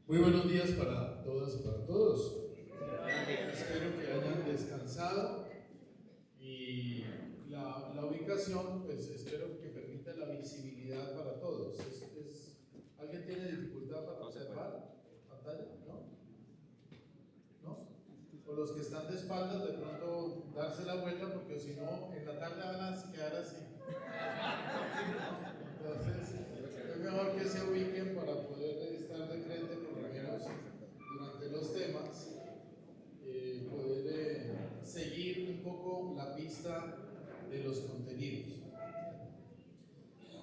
Muy buenos días para todas y para todos. Espero que hayan descansado y la ubicación, pues espero que permita la visibilidad para todos. ¿Alguien tiene dificultad para observar pantalla? ¿No? ¿No? O los que están de espaldas, de pronto darse la vuelta, porque si no, en la tarde van a quedar así. Entonces, es mejor que se ubiquen para poder estar de frente, por lo menos durante los temas, poder seguir un poco la pista de los contenidos.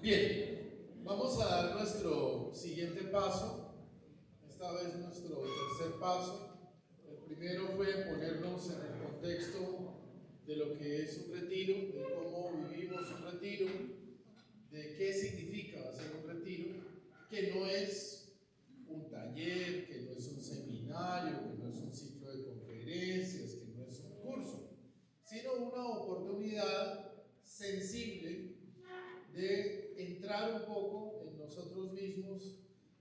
Bien, vamos a dar nuestro siguiente paso, esta vez nuestro tercer paso. El primero fue ponernos en el contexto de lo que es un retiro, de cómo vivimos un retiro, de qué significa hacer un retiro, que no es un taller, que no es un seminario, que no es un ciclo de conferencias, que no es un curso, sino una oportunidad sensible de entrar un poco en nosotros mismos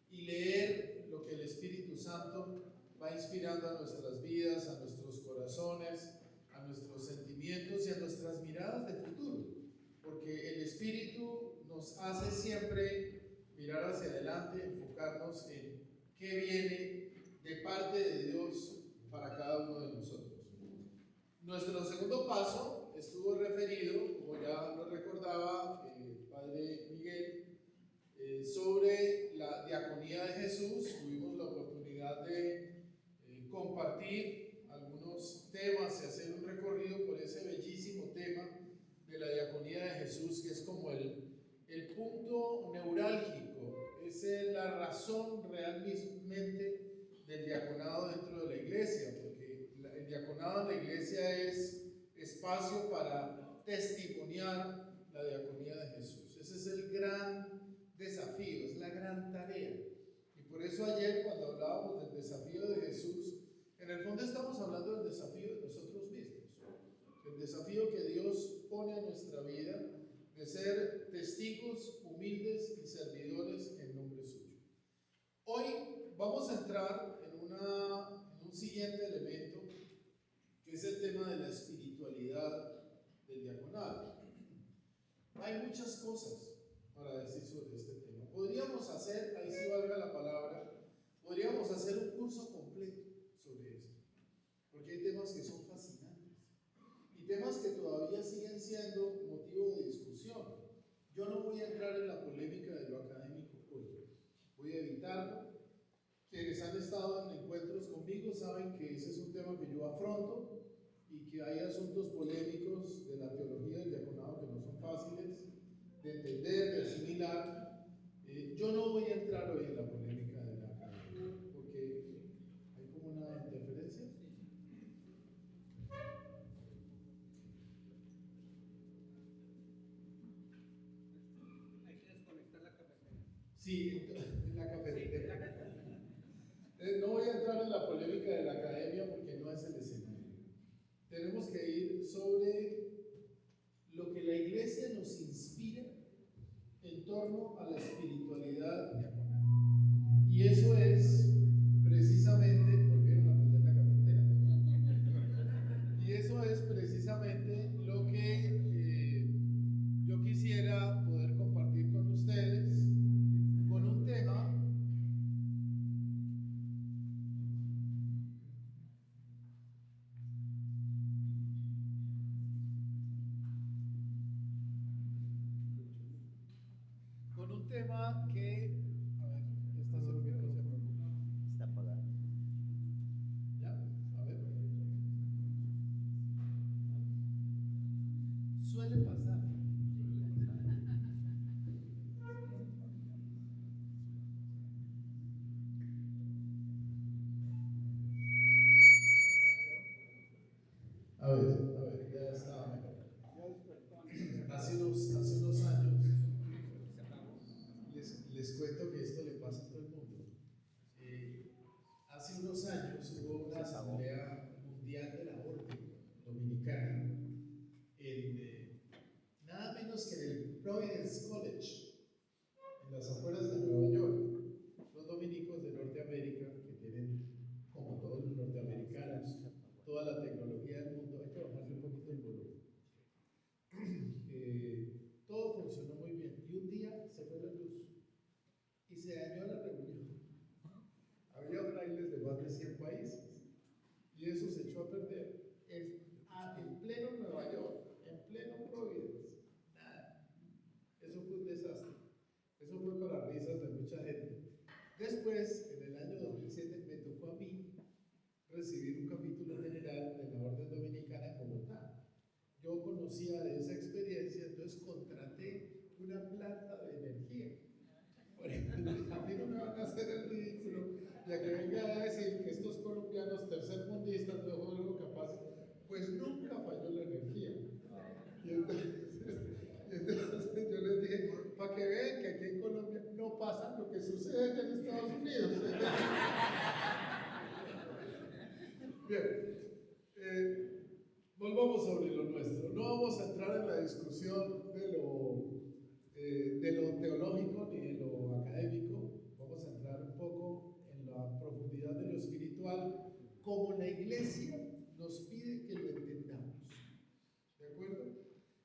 y leer lo que el Espíritu Santo va inspirando a nuestras vidas, a nuestros corazones, a nuestros sentimientos y a nuestras miradas de futuro, porque el Espíritu nos hace siempre mirar hacia adelante, enfocarnos en qué viene de parte de Dios para cada uno de nosotros. Nuestro segundo paso estuvo referido, como ya lo recordaba el Padre Miguel, sobre la diaconía de Jesús. Tuvimos la oportunidad de compartir algunos temas y hacer un recorrido por ese bellísimo tema de la diaconía de Jesús, que es como el punto neurálgico, es la razón realmente del diaconado dentro de la iglesia, porque el diaconado en la iglesia es espacio para testimoniar la diaconía de Jesús. Ese es el gran desafío, es la gran tarea. Y por eso ayer, cuando hablábamos del desafío de Jesús, en el fondo estamos hablando del desafío de nosotros mismos, el desafío que Dios pone a nuestra vida de ser testigos humildes y servidores en nombre suyo. Hoy vamos a entrar en un siguiente elemento, que es el tema de la espiritualidad del diaconado. Hay muchas cosas para decir sobre este tema. Podríamos hacer, ahí sí valga la palabra, podríamos hacer un curso completo sobre esto, porque hay temas que son fascinantes y temas que todavía siguen siendo motivo de discusión. Yo no voy a entrar en la polémica de lo académico hoy, voy a evitarlo. Quienes han estado en encuentros conmigo saben que ese es un tema que yo afronto y que hay asuntos polémicos de la teología del diaconado que no son fáciles de entender, de asimilar. Yo no voy a entrar hoy en la polémica de la academia, porque hay como una interferencia. Hay que desconectar la cafetera. Sí, en la cafetera. No voy a entrar en la polémica de la academia porque no es el escenario. Tenemos que ir sobre lo que la iglesia nos inspira en torno a la espiritualidad diaconal. Y eso es precisamente, volvieron a prender la cafetera, y eso es precisamente lo que yo quisiera poder compartir con ustedes, con un tema que, a ver, ¿está servido o se apagó? Está apagado. Ya, a ver. Suele pasar. A ver, ya está mejor. Hace unos años, les cuento que esto le pasa a todo el mundo. Hace unos años hubo una asamblea mundial de la orden dominicana en nada menos que en el Providence College, en las afueras de Nueva York. Los dominicos de Norteamérica conocía de esa experiencia, entonces contraté una planta de energía. Por ejemplo, a mí no me van a hacer el ridículo, ya que venga a decir que estos colombianos tercermundistas no fueron capaces, pues nunca falló la energía. Y entonces yo les dije, para que vean que aquí en Colombia no pasa lo que sucede allá en Estados Unidos. Bien, volvamos sobre lo nuestro. No vamos a entrar en la discusión de lo teológico ni de lo académico. Vamos a entrar un poco en la profundidad de lo espiritual, como la Iglesia nos pide que lo entendamos. ¿De acuerdo?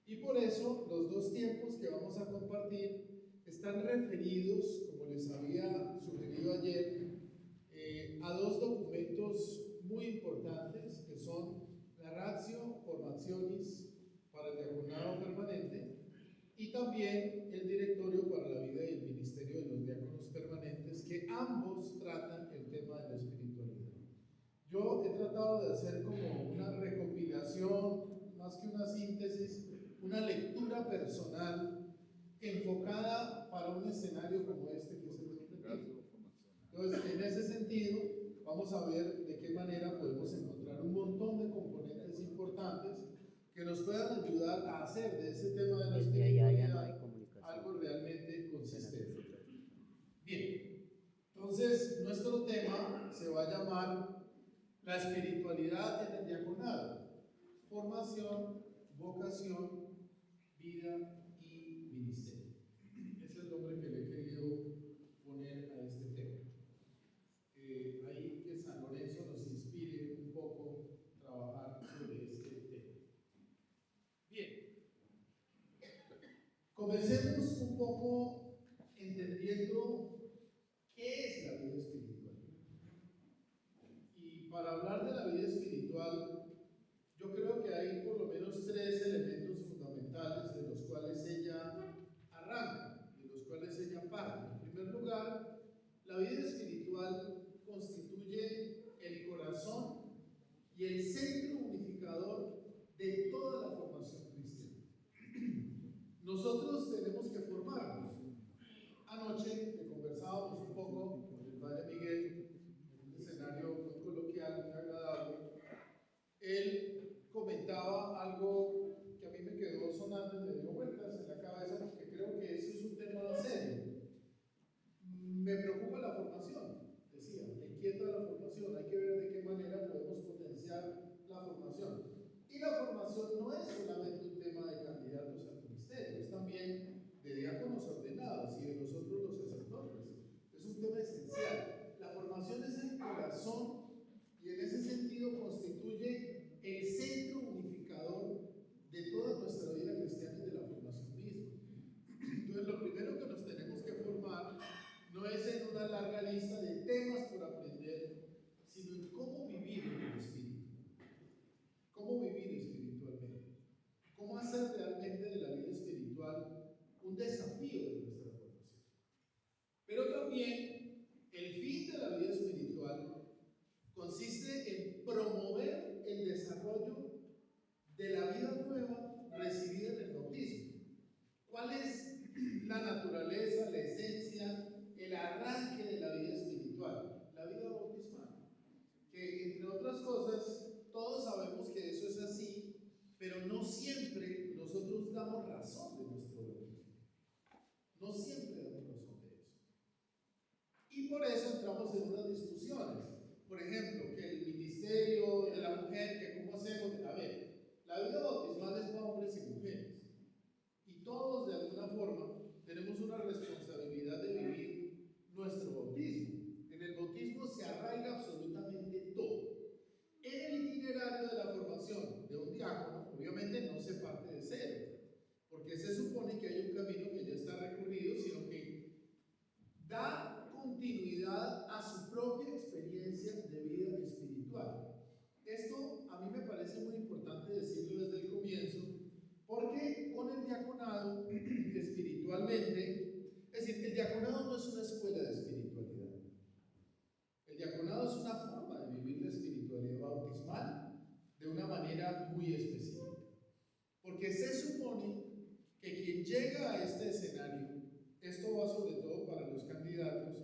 Y por eso los dos tiempos que vamos a compartir están referidos, como les había sugerido ayer, a dos documentos muy importantes que son la Ratio Formationis para el diaconado permanente y también el Directorio para la vida y el ministerio de los diáconos permanentes, que ambos tratan el tema de la espiritualidad. Yo he tratado de hacer como una recopilación, más que una síntesis, una lectura personal enfocada para un escenario como este que es el educativo. Entonces, en ese sentido, vamos a ver de qué manera podemos encontrar un montón de componentes importantes que nos puedan ayudar a hacer de ese tema de la espiritualidad algo realmente consistente. Bien, entonces nuestro tema se va a llamar la espiritualidad en el diaconado, formación, vocación, vida y ministerio. Ese es el nombre que le he querido poner a este tema. Ahí que San Lorenzo nos inspire un poco a trabajar sobre este tema. Bien, comencemos un poco entendiendo qué es la vida espiritual. Y para hablar de la vida espiritual, yo creo que hay por lo menos tres elementos fundamentales de los cuales ella arranca, de los cuales ella parte. En primer lugar, la vida espiritual constituye el corazón y el centro unificador de toda la formación cristiana. Nosotros tenemos que formarnos. Anoche que conversábamos un poco con el padre Miguel en un escenario muy coloquial, muy agradable, él comentaba algo que a mí me quedó sonando y me dio vueltas en la cabeza porque creo que eso es un tema serio. Me preocupa la formación, decía, me inquieta la formación, hay que ver de qué manera podemos potenciar la formación. Y la formación no es solamente un tema de candidatos al ministerio, es también de diáconos ordenados y de nosotros los sacerdotes. Es un tema esencial. La formación es el corazón y en ese sentido constituye el centro unificador de toda nuestra vida cristiana y de la formación misma. Entonces, lo primero que nos tenemos que formar no es en una larga lista de temas por aprender, sino en cómo vivir en el Espíritu. Cómo vivir espiritualmente. Cómo hacer realmente de la vida espiritual un desafío de nuestra formación. Pero también el fin de la vida espiritual consiste en promover el desarrollo de la vida nueva recibida en el bautismo. ¿Cuál es la naturaleza, la esencia, el arranque de la vida espiritual? La vida bautismal. Que entre otras cosas, todos sabemos que eso es así, pero no siempre nosotros damos razón de nuestro bautismo. No siempre damos razón de eso. Y por eso entramos en unas discusiones. Por ejemplo, que el ministerio de la mujer, que cómo hacemos. A ver, la vida bautismal es para hombres y mujeres. Y todos, de alguna forma, tenemos una responsabilidad de vivir nuestro bautismo. En el bautismo se arraiga absolutamente todo. En el itinerario de la formación de un diácono, obviamente no se parte de cero, porque se supone que hay un camino que ya está recorrido, sino que da continuidad a su propia experiencia de vida espiritual. Esto a mí me parece muy importante decirlo desde el comienzo, llega a este escenario, esto va sobre todo para los candidatos,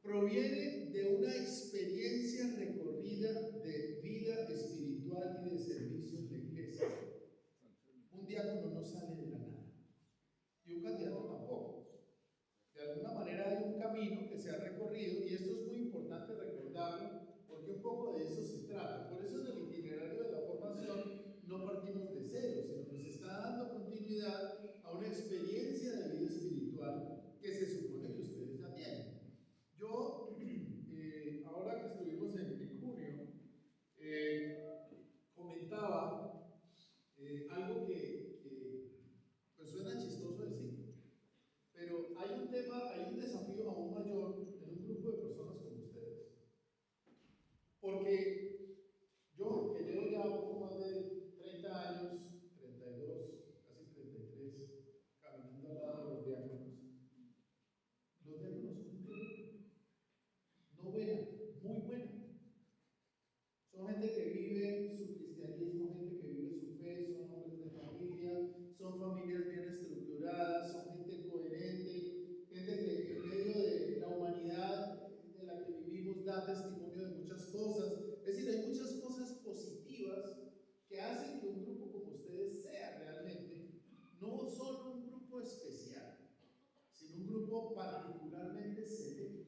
proviene de una experiencia recorrida de vida espiritual y de servicio en la iglesia. Un diácono no sale de la nada, y un candidato tampoco. De alguna manera hay un camino que se ha recorrido, y esto es muy importante recordarlo, porque un poco de eso se trata. Por eso en el itinerario de la formación no partimos de cero, sino que se está dando continuidad a una experiencia de vida espiritual que se supone que ustedes ya tienen. Yo, ahora que estuvimos en junio, comentaba algo que pues suena chistoso decir, pero hay un tema, hay un desafío aún mayor en un grupo de personas como ustedes. Porque yo, que llevo ya un poco más de 30 años, 32, casi 33, caminando al lado de los diáconos son gente no buena, muy buena. Son gente que vive su cristianismo, gente que vive su fe, son hombres de familia, son familias bien estructuradas, son gente coherente, gente que en medio de la humanidad de la que vivimos da testimonio de muchas cosas. Es decir, hay muchas cosas positivas que hacen que un grupo como ustedes sea realmente no solo un grupo especial, sino un grupo particularmente selecto,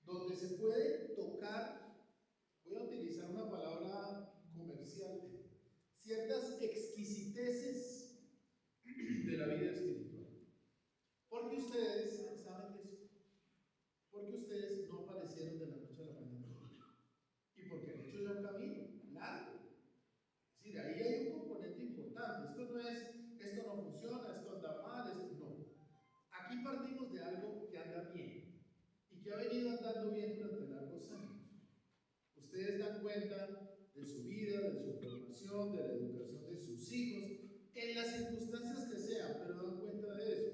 donde se puede tocar, voy a utilizar una palabra comercial, ciertas exquisiteces de la vida espiritual. Porque ustedes saben eso, porque ustedes no aparecieron de la noche a la mañana, y porque han hecho ya un camino largo. Es decir, ahí hay un componente importante. Esto no es, esto no funciona, esto anda mal, esto no. Aquí partimos de algo que anda bien y que ha venido andando bien durante largos años. Ustedes dan cuenta de su vida, de su formación, de la educación de sus hijos, en las circunstancias que sean, pero dan cuenta de eso.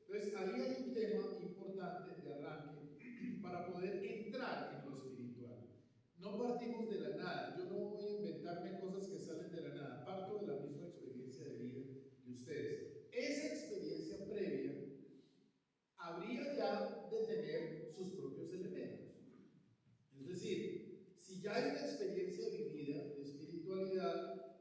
Entonces, ahí hay un tema importante de arranque para poder entrar en lo espiritual. No partimos de la nada. Yo no voy a inventarme cosas que salen de la nada. Parto de la misma experiencia de vida de ustedes. Esa experiencia previa habría ya de tener sus propios elementos. Es decir, si ya hay una experiencia vivida de espiritualidad,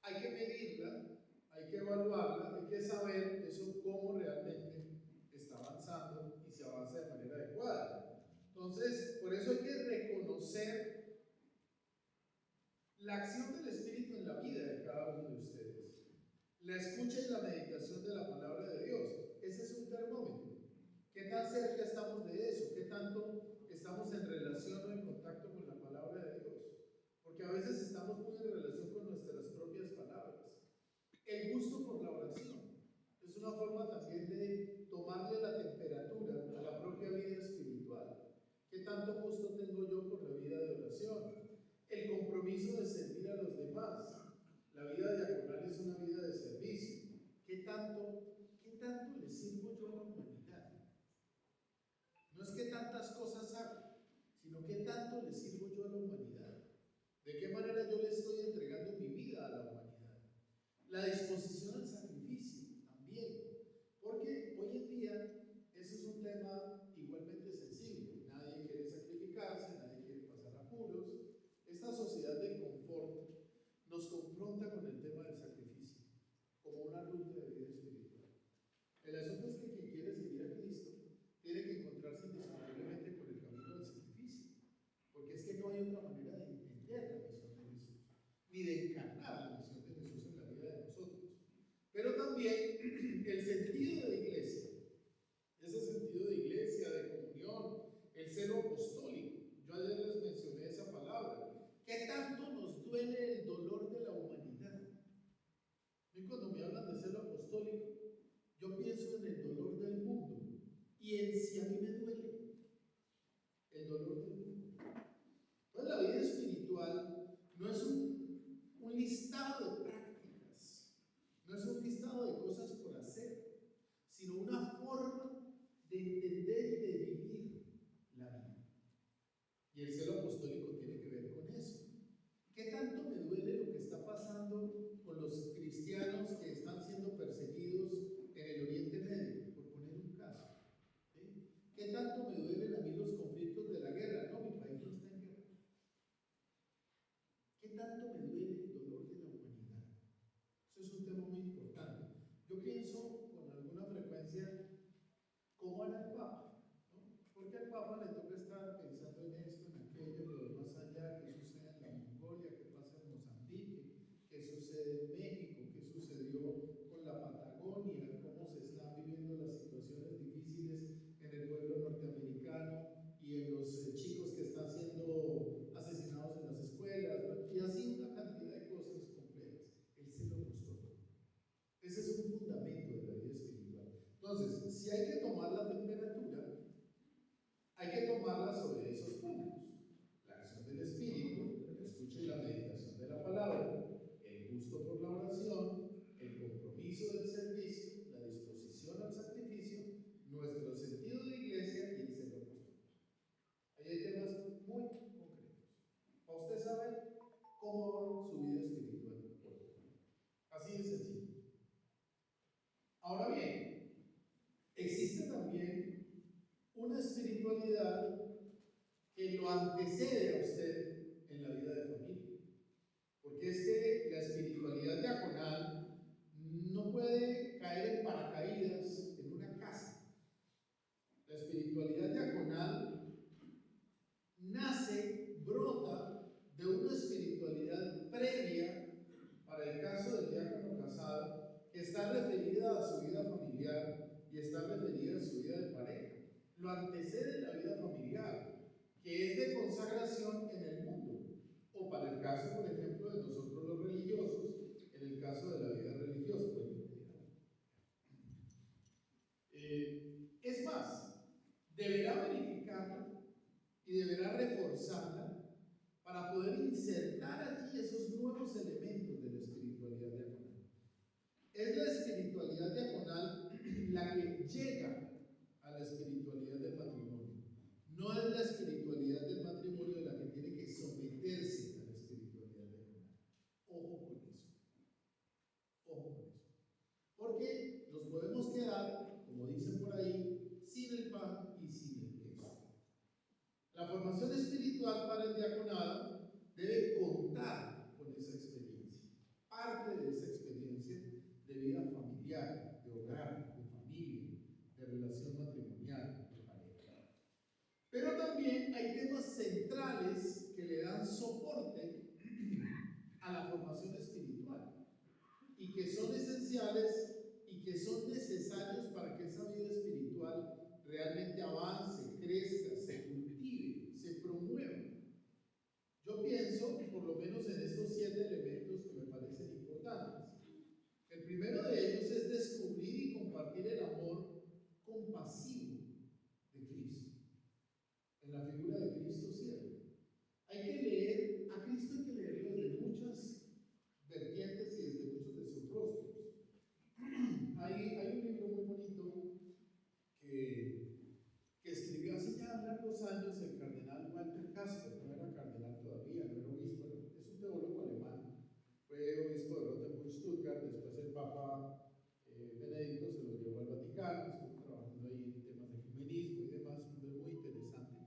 hay que medirla, hay que evaluarla, hay que saber eso cómo realmente está avanzando y se avanza de manera adecuada. Entonces, por eso hay que reconocer la acción del Espíritu en la vida de cada uno de ustedes. La escucha y la meditación de la palabra de Dios. Ese es un termómetro. ¿Qué tan cerca estamos de eso? ¿Qué tanto estamos en relación o en contacto con la palabra de Dios? Porque a veces estamos muy en relación con nuestras propias palabras. El gusto por la oración es una forma también de tomarle la temperatura a la propia vida espiritual. ¿Qué tanto gusto tengo yo por la vida de oración? El compromiso de servir a los demás. La vida diaconal es una vida de servicio. ¿Qué tanto le sirvo yo a la humanidad? No es que tantas cosas hago, sino que tanto le sirvo yo a la humanidad. ¿De qué manera yo le estoy entregando mi vida a la humanidad? La disposición al sacrificio también, porque hoy en día ese es un tema igualmente sensible. Nadie quiere sacrificarse, nadie quiere pasar apuros. Esta sociedad del confort nos confronta con el tema del sacrificio como una ruta de vida espiritual. El asunto es que quien quiere seguir a Cristo tiene que encontrarse indiscutiblemente con el camino del sacrificio, porque es que no hay otra manera de entender la misión de Jesús, ni de encarnar la misión de Jesús en la vida de nosotros. Pero también el sentido de iglesia, ese sentido de iglesia, de comunión, el celo apostólico. Yo ayer les mencioné esa palabra. ¿Qué tanto nos duele el dolor de la humanidad? Y cuando me hablan de celo apostólico, yo pienso en el dolor del mundo y en si a mí me duele el dolor del mundo. Pues la vida espiritual no es un listado de prácticas, no es un listado de cosas por hacer, sino una forma de entender y de vivir la vida. Y el celo apostólico tiene que ver con eso. ¿Qué tanto me duele lo que está pasando con los cristianos que están yo pienso con alguna frecuencia, ¿cómo hará el Papa? ¿No? Porque al Papa le toca estar pensando en esto, en aquello, pero más allá, qué sucede en la Mongolia, qué pasa en Mozambique, qué sucede en México, qué sucedió con la Patagonia, cómo se están viviendo las situaciones difíciles en el pueblo norteamericano y en los chicos que están siendo asesinados en las escuelas, ¿no? Y así una cantidad de cosas complejas. Él se lo mostró todo. Ese es un fundamento de la vida espiritual. Entonces, si hay que tomar la temperatura, hay que tomarla sobre esos puntos: la acción del espíritu, la escucha y la meditación de la palabra, el gusto por la oración, el compromiso del servicio, la disposición al sacrificio, nuestro sentido de iglesia y el ser apóstol. Ahí hay temas muy concretos. Para usted saber cómo va su vida espiritual. Así de sencillo. Ahora bien, existe también una espiritualidad que lo antecede a usted en la vida de familia. Porque es que la espiritualidad diaconal no puede caer en paracaídas en una casa. La espiritualidad diaconal nace, brota de una espiritualidad previa, para el caso del diácono casado, que está referida a su vida familiar y está referida a su vida de pareja. Lo antecede la vida familiar, que es de consagración en el mundo, o para el caso, por ejemplo, de nosotros los religiosos, en el caso de la vida religiosa. Es más, deberá verificarla y deberá reforzarla para poder insertar allí esos nuevos elementos de la espiritualidad diaconal. Es la espiritualidad diaconal la que llega a la espiritualidad del matrimonio. No es la espiritualidad del matrimonio la que tiene que someterse a la espiritualidad diaconal. Ojo con eso. Ojo con eso. Porque nos podemos quedar, como dicen por ahí, sin el pan y sin el queso. La formación espiritual para el diaconado debe contar con esa experiencia. Parte de esa experiencia de vida familiar, de hogar, de familia, de relación matrimonial, de pareja. Pero también hay temas centrales que le dan soporte a la formación espiritual y que son esenciales y que son necesarios para que esa vida espiritual realmente avance, crezca, se cultive, se promueva. Yo pienso, por lo menos en estos 7 elementos que me parecen importantes. El primero de ellos es descubrir y compartir el amor compasivo de Cristo, en la figura de Cristo siervo. Hay que leer, a Cristo hay que leerlo desde muchas vertientes y desde muchos de sus rostros. Hay un libro muy bonito que escribió hace ya largos años el cardenal Walter Kasper. No era cardenal todavía, no era obispo, es un teólogo alemán. Fue obispo de Rottenburg, Stuttgart. Después el Papa Benedicto se lo llevó al Vaticano, estuvo trabajando ahí en temas de ecumenismo y demás. Un hombre muy interesante,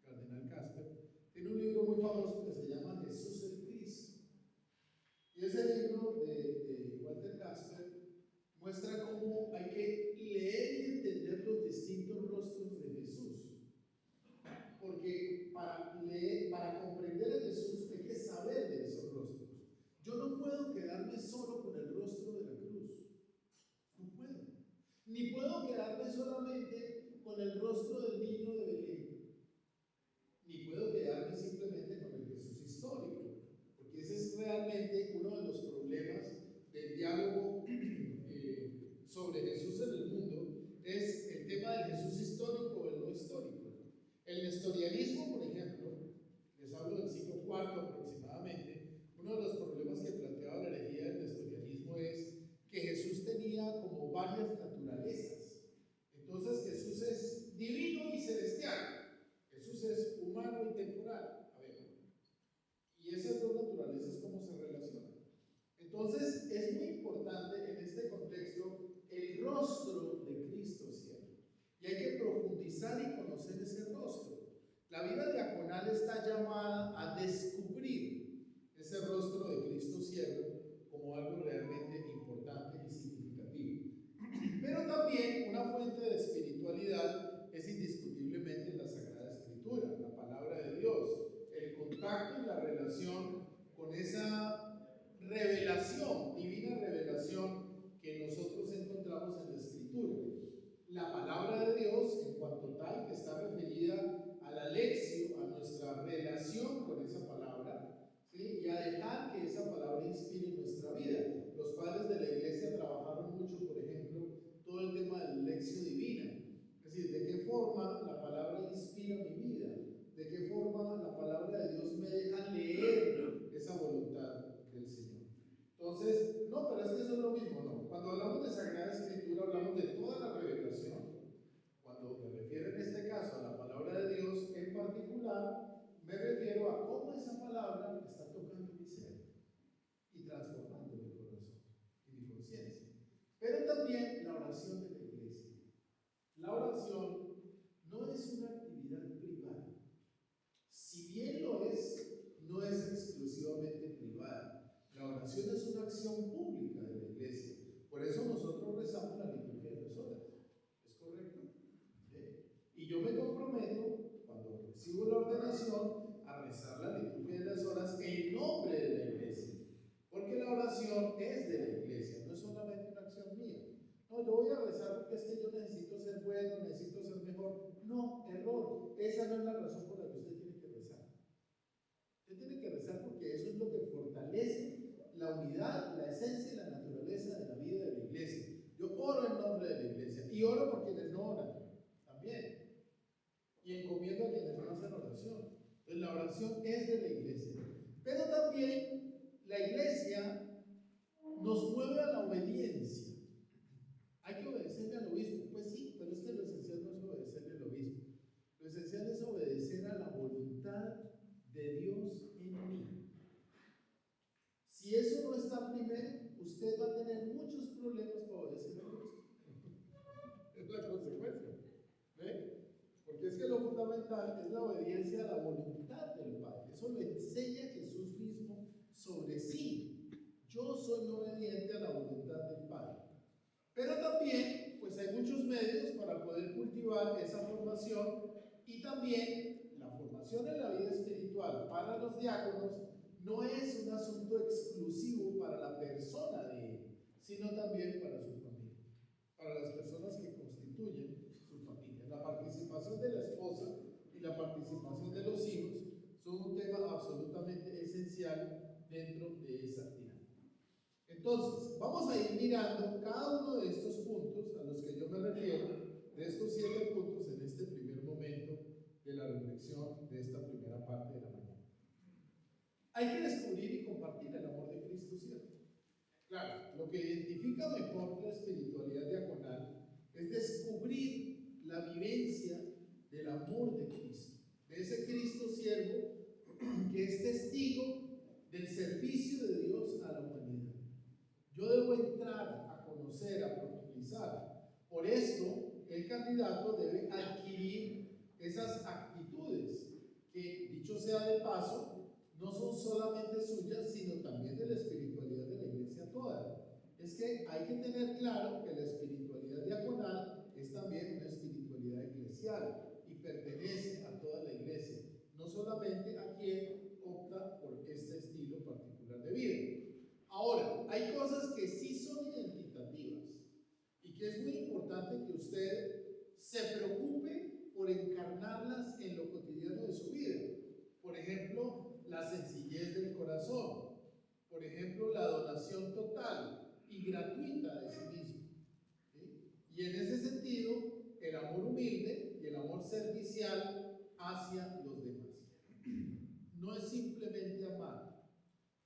cardenal Kasper. Tiene un libro muy famoso que se llama Jesús el Cristo. Y ese libro de Walter Kasper muestra cómo hay que leer y entender los distintos rostros de Jesús. Porque para comprender a Jesús hay que saber de esos rostros. Yo no puedo quedarme solo con el rostro de la cruz. No puedo. Ni puedo quedarme solamente con el rostro del niño de Belén. Ni puedo quedarme simplemente con el Jesús histórico. Porque ese es realmente uno de los problemas del diálogo sobre Jesús en el mundo, es el tema del Jesús histórico o el no histórico. El nestorianismo, por ejemplo, les hablo del siglo IV aproximadamente. Uno de los problemas que planteaba la herejía del nestorianismo es que Jesús tenía como varias naturalezas. Entonces Jesús es divino y celestial, Jesús es humano y temporal. A ver, y esas dos naturalezas, ¿cómo se relacionan? Entonces es muy importante en este contexto el rostro de Cristo siervo, y hay que profundizar y conocer ese rostro. La vida diaconal está llamada a descubrir ese rostro de Cristo siervo como algo realmente importante y significativo. oración de la iglesia. La oración no es una actividad privada. Si bien lo es, no es exclusivamente privada. La oración es una acción pública de la iglesia. Por eso nosotros rezamos la liturgia de las horas. ¿Es correcto? ¿Sí? Y yo me comprometo, cuando recibo la ordenación, a rezar la liturgia de las horas en nombre de la iglesia. Porque la oración es de la iglesia, no es solamente una acción mía. No, yo voy a rezar porque es que yo necesito ser bueno, necesito ser mejor. No, error. Esa no es la razón por la que usted tiene que rezar. Usted tiene que rezar porque eso es lo que fortalece la unidad, la esencia y la naturaleza de la vida de la iglesia. Yo oro en nombre de la iglesia y oro por quienes no oran también. Y encomiendo a quienes no hacen oración. Entonces la oración es de la iglesia. Pero también la iglesia nos mueve a la obediencia. ¿Hay que obedecerle al obispo? Pues sí, pero es que lo esencial no es obedecerle al obispo. Lo esencial es obedecer a la voluntad de Dios en mí. Si eso no está primero, usted va a tener muchos problemas para obedecer al obispo. Es la consecuencia. ¿Ve? Porque es que lo fundamental es la obediencia a la voluntad del Padre. Eso lo enseña Jesús mismo sobre sí. Yo soy obediente a la voluntad del Padre. Pero también, pues hay muchos medios para poder cultivar esa formación y también la formación en la vida espiritual para los diáconos no es un asunto exclusivo para la persona de él, sino también para su familia, para las personas que constituyen su familia. La participación de la esposa y la participación de los hijos son un tema absolutamente esencial dentro de esa dinámica. Entonces, vamos a ir mirando cada uno de estos puntos a los que yo me refiero, de estos 7 puntos en este primer momento de la reflexión de esta primera parte de la mañana. Hay que descubrir y compartir el amor de Cristo, ¿cierto? Claro, lo que identifica mejor la espiritualidad diaconal es descubrir la vivencia del amor de Cristo, de ese Cristo siervo que es testigo del servicio de Dios a la humanidad. Yo debo entrar a conocer, a profundizar. Por esto, el candidato debe adquirir esas actitudes que, dicho sea de paso, no son solamente suyas, sino también de la espiritualidad de la iglesia toda. Es que hay que tener claro que la espiritualidad diaconal es también una espiritualidad eclesial y pertenece a toda la iglesia, no solamente a quien opta por este estilo particular de vida. Ahora, hay cosas que sí son identitativas y que es muy importante que usted se preocupe por encarnarlas en lo cotidiano de su vida. Por ejemplo, la sencillez del corazón. Por ejemplo, la donación total y gratuita de sí mismo. ¿Sí? Y en ese sentido, el amor humilde y el amor servicial hacia los demás. No es simplemente amar.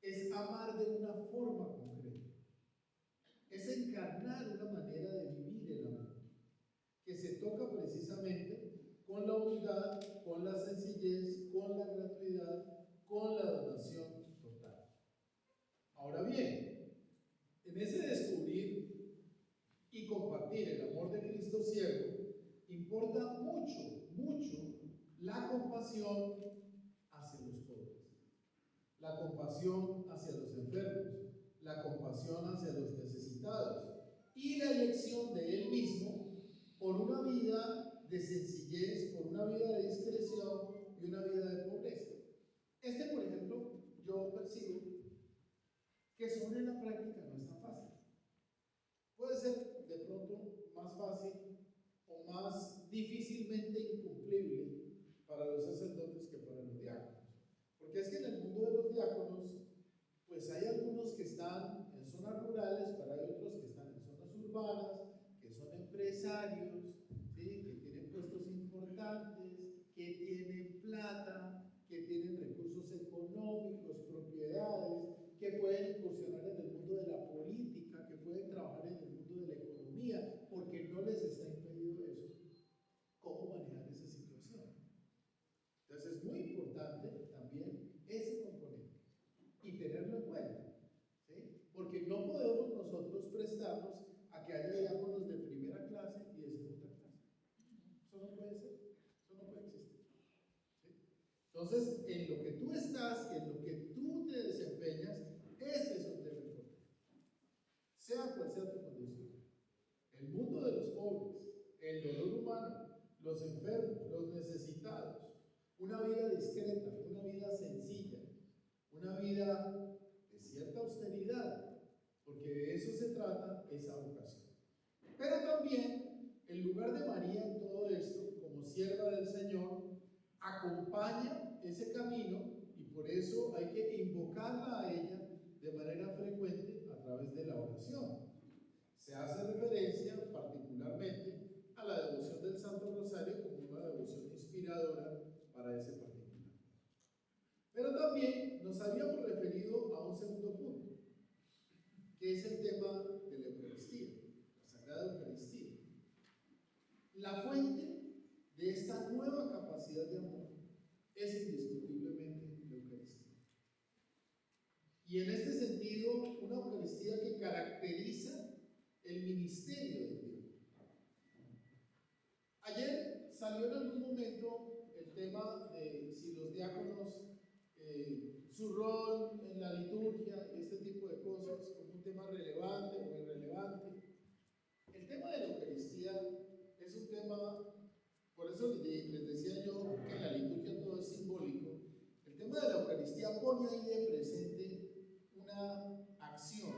Es amar de una forma concreta. Es encarnar una manera de vivir el amor, que se toca precisamente con la humildad, con la sencillez, con la gratuidad, con la donación total. Ahora bien, en ese descubrir y compartir el amor de Cristo siervo, importa mucho, mucho la compasión hacia los pobres. La compasión hacia los enfermos, la compasión hacia los necesitados y la elección de él mismo por una vida de sencillez, por una vida de discreción y una vida de pobreza. Por ejemplo, yo percibo que sobre la práctica no es tan fácil. Puede ser de pronto más fácil o más difícilmente incumplible para los sacerdotes que para los diáconos. Porque es que en el mundo de los diáconos, pues hay algunos que están en zonas rurales, pero hay otros que están en zonas urbanas, que son empresarios, ¿sí? Que tienen puestos importantes, que tienen plata, que tienen recursos económicos, propiedades, que pueden incursionar en el mundo de la política, que pueden trabajar en el mundo de la economía, porque no les está impedido eso. ¿Cómo manejar esa situación? Entonces es muy importante también ese componente y tenerlo en cuenta, ¿sí? Porque no podemos nosotros Entonces, en lo que tú estás, en lo que tú te desempeñas, este es un tema importante. Sea cual sea tu condición. El mundo de los pobres, el dolor humano, los enfermos, los necesitados, una vida discreta, una vida sencilla, una vida de cierta austeridad, porque de eso se trata esa vocación. Pero también el lugar de María en todo esto, como sierva del Señor, acompaña ese camino y por eso hay que invocarla a ella de manera frecuente a través de la oración. Se hace referencia particularmente a la devoción del Santo Rosario como una devoción inspiradora para ese particular. Pero también nos habíamos referido a un segundo punto, que es el tema de la Eucaristía, la Sagrada Eucaristía. La fuente de esta nueva capacidad de amor es indiscutiblemente la Eucaristía. Y en este sentido, una Eucaristía que caracteriza el ministerio de Dios. Ayer salió en algún momento el tema de si los diáconos, su rol en la liturgia y este tipo de cosas, como un tema relevante o irrelevante. El tema de la Eucaristía es un tema, por eso les decía yo que en la liturgia todo es simbólico. El tema de la Eucaristía pone ahí de presente una acción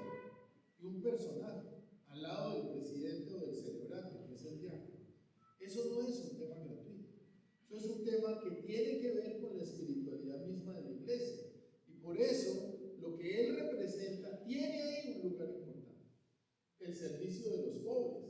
y un personaje al lado del presidente o del celebrante, que es el diácono. Eso no es un tema gratuito. Eso es un tema que tiene que ver con la espiritualidad misma de la iglesia. Y por eso, lo que él representa tiene ahí un lugar importante. El servicio de los pobres,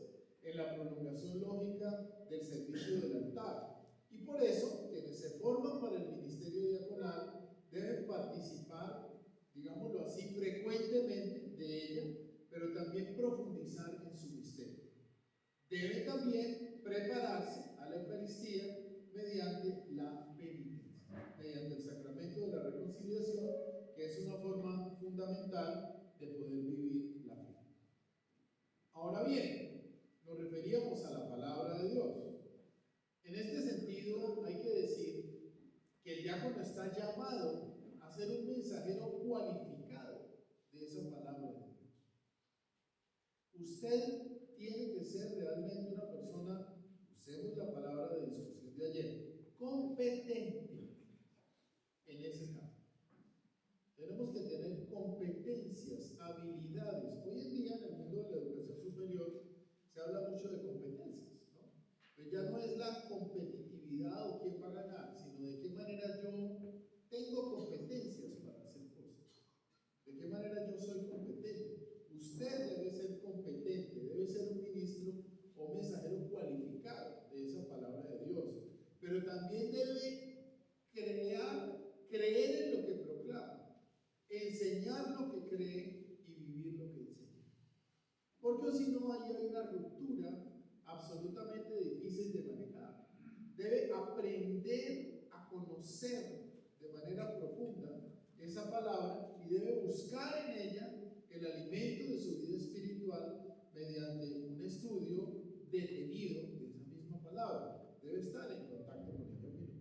en la prolongación lógica del servicio del altar. Y por eso, quienes se forman para el ministerio diaconal deben participar, digámoslo así, frecuentemente de ella, pero también profundizar en su misterio. Debe también prepararse a la Eucaristía mediante la penitencia, mediante el sacramento de la reconciliación, que es una forma fundamental de poder vivir la fe. Ahora bien, nos referíamos a la palabra de Dios. En este sentido, hay que decir que el diácono está llamado a ser un mensajero cualificado de esa palabra de Dios. Usted tiene que ser realmente una persona, usemos la palabra de discusión de ayer, competente en ese campo. Tenemos que tener competencias, habilidades. Hoy en día en el mundo de la educación superior se habla mucho de competencias, ¿no? Pero ya no es la competitividad o quién va a ganar, sino de qué manera yo tengo competencias para hacer cosas. De qué manera yo soy competente. Usted debe ser competente, debe ser un ministro o mensajero cualificado de esa palabra de Dios, pero también debe creer en lo que proclama, enseñar lo que cree y vivir lo que enseña. Porque si no, ahí hay una ruptura absolutamente difícil de manejar. Debe aprender a conocer de manera profunda esa palabra y debe buscar en ella el alimento de su vida espiritual mediante un estudio detenido de esa misma palabra. Debe estar en contacto con ella.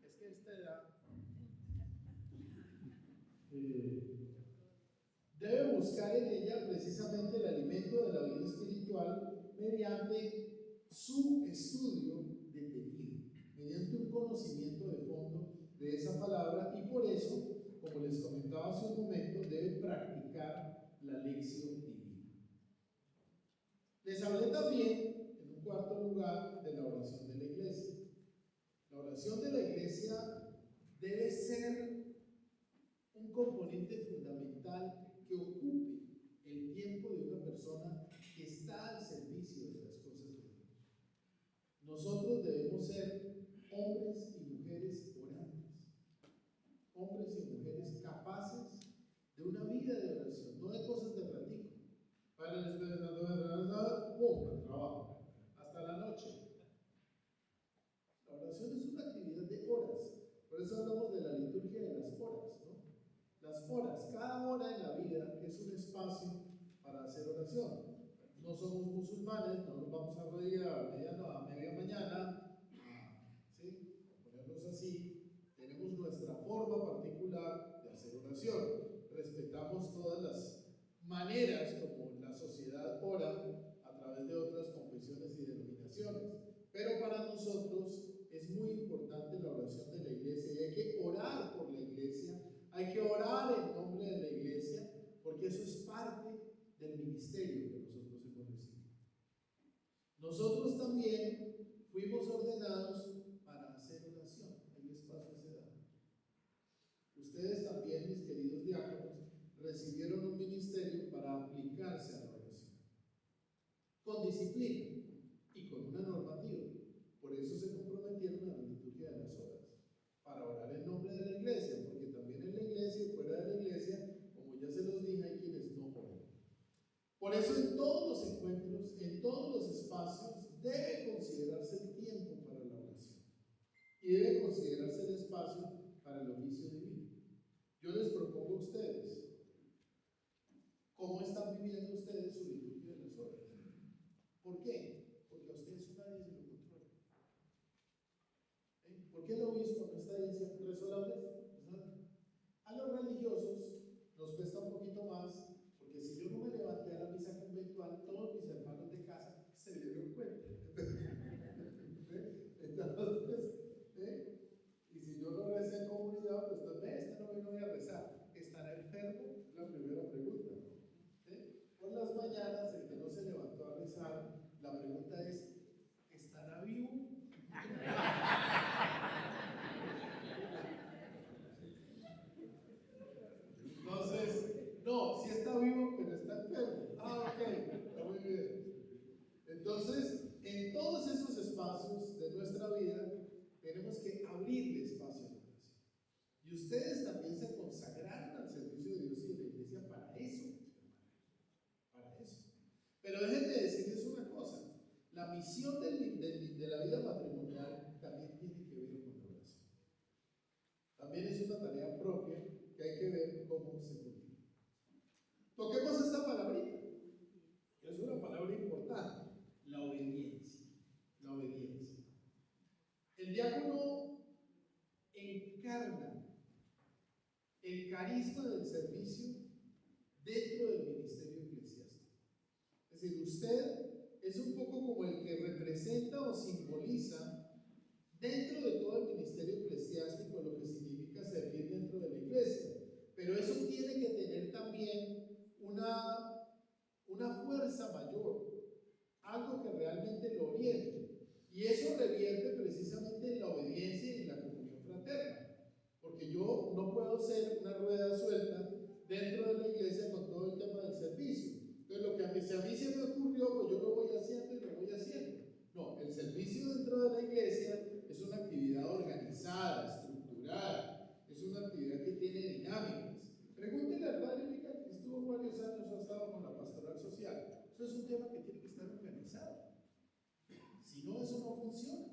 Es que esta edad debe buscar en ella precisamente el alimento de la vida espiritual mediante su estudio detenido, mediante un conocimiento de fondo de esa palabra y por eso, como les comentaba hace un momento, debe practicar la lección divina. Les hablé también, en un cuarto lugar, de la oración de la iglesia. La oración de la iglesia debe ser un componente fundamental que ocupe el tiempo de una persona que está al servicio de las cosas de Dios. Nosotros debemos ser hombres y mujeres orantes, hombres y mujeres capaces de una vida de oración, no de cosas de ratico. Para el ¡pum! Al trabajo, hasta la noche. La oración es una actividad de horas, por eso hablamos de la liturgia de las horas, ¿no? las horas. Cada hora en la vida es un espacio para hacer oración. No somos musulmanes, no nos vamos a arrodillar a media mañana, ¿sí? A ponernos así. Tenemos nuestra forma particular de hacer oración. Respetamos todas las maneras como la sociedad ora a través de otras confesiones y denominaciones. Pero para nosotros es muy importante la oración de la iglesia y hay que orar por la iglesia, hay que orar en nombre de la iglesia, porque eso es parte del ministerio que nosotros hemos recibido. Nosotros también fuimos ordenados para hacer oración. Ahí les paso ese dato. Ustedes también, mis queridos diáconos, recibieron un ministerio para aplicarse a la oración, con disciplina y con una normativa. Por eso se comprometieron a la liturgia de las horas, para orar en nombre de la iglesia, porque también en la iglesia y fuera de la iglesia, como ya se los dije, hay quienes no oran. Por eso en todos los encuentros, en todos los espacios, debe considerarse el tiempo para la oración y debe considerarse el espacio para el oficio divino. Yo les propongo a ustedes, ¿cómo están viviendo ustedes su liturgia de las horas? ¿Por qué? Porque a ustedes nadie se lo controla. ¿Por qué el obispo no está diciendo rezó la vez? A los religiosos nos cuesta un poquito más, porque si yo no me levanté a la misa conventual, todos mis hermanos de casa se dieron cuenta. Entonces, y si yo no recé en comunidad, pues este no vino a rezar. ¿Estará enfermo? Es la primera pregunta. Por las mañanas, el que no se levantó a rezar, la pregunta es: ¿estará vivo? Entonces, no, sí está vivo, pero está enfermo. Ok, está muy bien. Entonces, en todos esos espacios de nuestra vida, tenemos que abrirle espacio a la oración. Y ustedes también se consagraron al servicio de Dios y de la iglesia para eso, hermanos. Para eso. Pero déjenme decirles una cosa: la misión de la vida matrimonial también tiene que ver con la oración. También es una tarea propia que hay que ver cómo se cultiva. Toquemos esta palabrita, que es una palabra importante: la obediencia. La obediencia. El diácono encarna el carisma del servicio dentro del ministerio eclesiástico. Es decir, usted es un poco como el que representa o simboliza dentro de todo el ministerio eclesiástico lo que significa servir dentro de la iglesia. Pero eso tiene que tener también una fuerza mayor, algo que realmente lo oriente. Y eso revierte precisamente en la obediencia y en la comunión fraterna. Porque yo no puedo ser una rueda suelta dentro de la iglesia con todo el tema del servicio. Entonces, lo que a mí se me ocurrió, pues yo lo voy haciendo y lo voy haciendo. No, el servicio dentro de la iglesia es una actividad organizada, estructurada, es una actividad que tiene dinámicas. Pregúntenle al padre Mica, que estuvo varios años, ha estado con la pastoral social. Eso es un tema que tiene que estar organizado. Si no, eso no funciona.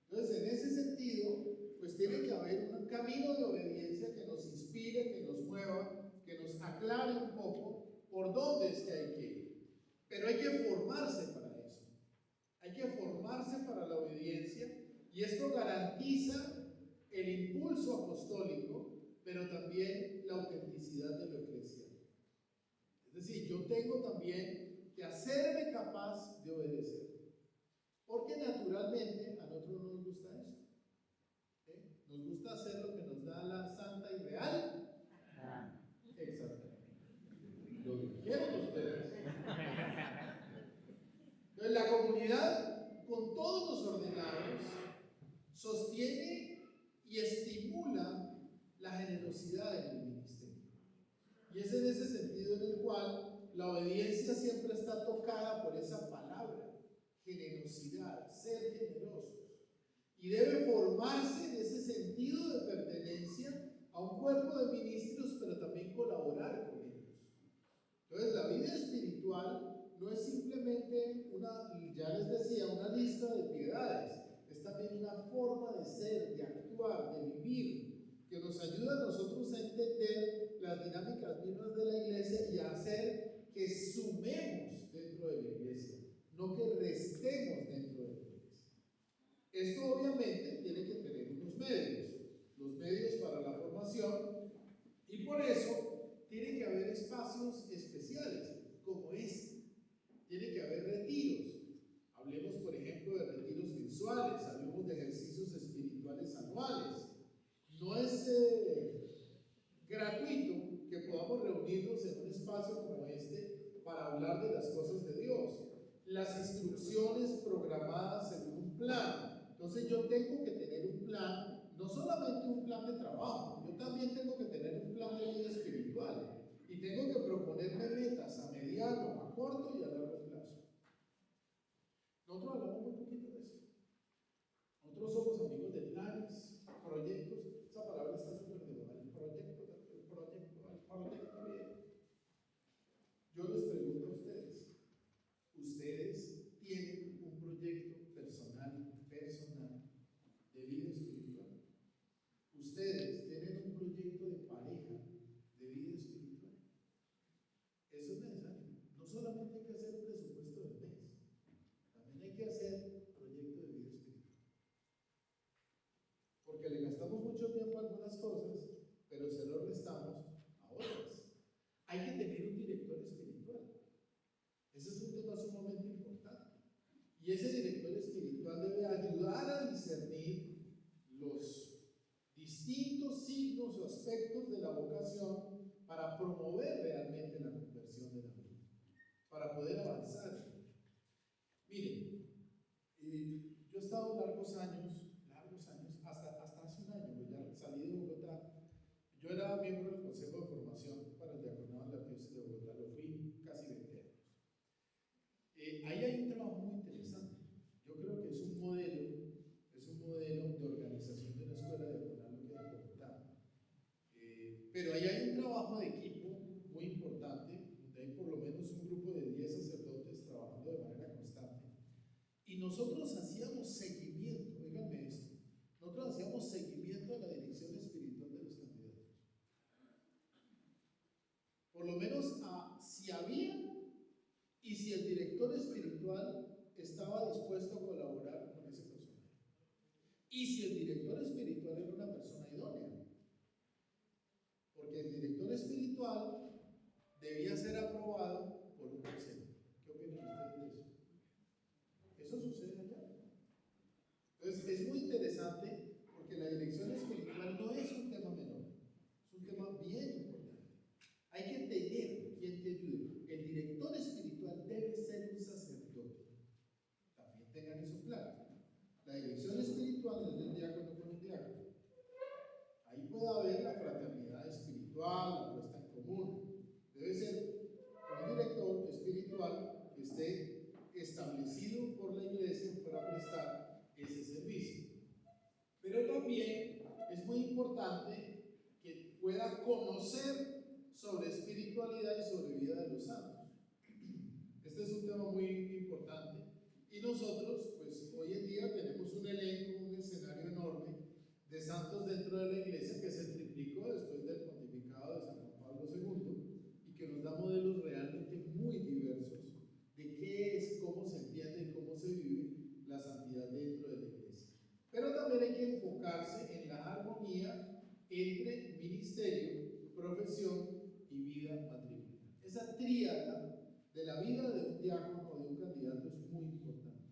Entonces, en ese sentido, pues tiene que haber un camino de obediencia que nos inspire, que nos mueva, que nos aclare un poco por dónde es que hay que ir. Pero hay que formarse para eso. Hay que formarse para la obediencia, y esto garantiza el impulso apostólico, pero también la autenticidad de lo eclesial. Es decir, yo tengo también que hacerme capaz de obedecer. Porque naturalmente a nosotros no nos gusta eso. Nos gusta hacer lo que nos da la santa y real. Exactamente. Lo dijeron ustedes. Entonces, la comunidad, con todos los ordenados, sostiene y estimula la generosidad en el ministerio. Y es en ese sentido en el cual la obediencia siempre está tocada por esa palabra: generosidad, ser generosos. Y debe formarse en ese sentido de pertenencia a un cuerpo de ministros, pero también colaborar con ellos. Entonces, la vida espiritual no es simplemente ya les decía, una lista de piedades, es también una forma de ser, de actuar, de vivir, que nos ayuda a nosotros a entender las dinámicas mismas de la iglesia y a hacer que sumemos dentro de la iglesia, no que restemos dentro de la iglesia. Esto obviamente tiene que tener unos medios, los medios para la formación, y por eso tiene que haber espacios especiales como este. Tiene que haber retiros. Hablemos, por ejemplo, de retiros mensuales, hablemos de ejercicios espirituales anuales. No es gratuito que podamos reunirnos en un espacio como este para hablar de las cosas de Dios. Las instrucciones programadas según un plan. Entonces yo tengo que tener un plan, no solamente un plan de trabajo, yo también tengo que tener un plan de vida espiritual y tengo que proponerme metas a mediano, a corto y a largo plazo. Nosotros hablamos muy poquito de eso. Nosotros somos amigos de planes, proyectos. Esa palabra está súper de moda. El proyecto. Yo les pregunto a ustedes. ¿Ustedes tienen un proyecto personal de vida espiritual? ¿Ustedes tienen un proyecto de pareja de vida espiritual? Eso es necesario. No solamente hay que hacer presupuesto del mes, también hay que hacer proyecto de vida espiritual. Porque le gastamos mucho tiempo a algunas cosas, pero se lo restamos a otras. Hay que tener un director espiritual. Ese es un tema sumamente importante. Y ese director espiritual debe ayudar a discernir los distintos signos o aspectos de la vocación para promover realmente la conversión de la vida, para poder avanzar. Miren, yo he estado largos años, hasta hace un año, ya salí de Bogotá. Yo era miembro del Consejo de Formación para el Diaconado en la Arquidiócesis de Bogotá, lo fui casi 20 años. Ahí hay un trabajo muy interesante. Yo creo que es un modelo de organización de una escuela diaconal lo que hay en Bogotá. Pero ahí hay un trabajo de equipo muy importante, donde hay por lo menos un grupo de 10 sacerdotes trabajando de manera constante. Y nosotros hacíamos seguimiento, oíganme esto, nosotros hacíamos seguimiento a la dirección espiritual de los candidatos. Por lo menos si había y si el director espiritual estaba dispuesto a colaborar con ese personaje. Y si el director espiritual era una persona idónea. Porque el director espiritual debía ser aprobado por un consejo. ¿Qué opinan ustedes de eso? Eso sucede allá. Entonces es muy interesante porque la dirección espiritual no es un tema menor, es un tema bien importante. Hay que tener quien te ayude. El director espiritual debe ser un sacerdote. También tengan eso claro. La dirección espiritual no es del diácono con un diácono. Ahí puede haber la fraternidad espiritual, la puesta en común. Debe ser un director espiritual que esté establecido por la iglesia para prestar ese servicio. Pero también es muy importante que pueda conocer sobre espiritualidad y sobre vida de los santos. Este es un tema muy importante y nosotros pues hoy en día tenemos un elenco, un escenario enorme de santos dentro de la iglesia que se triplicó después del pontificado de San Juan Pablo II y que nos da modelos realmente muy diversos de qué es, cómo se entiende y cómo se vive la santidad dentro de la iglesia. Pero también hay que enfocarse en la armonía entre ministerio, profesión y vida matrimonial. Esa tríada de la vida de un diácono o de un candidato es muy importante.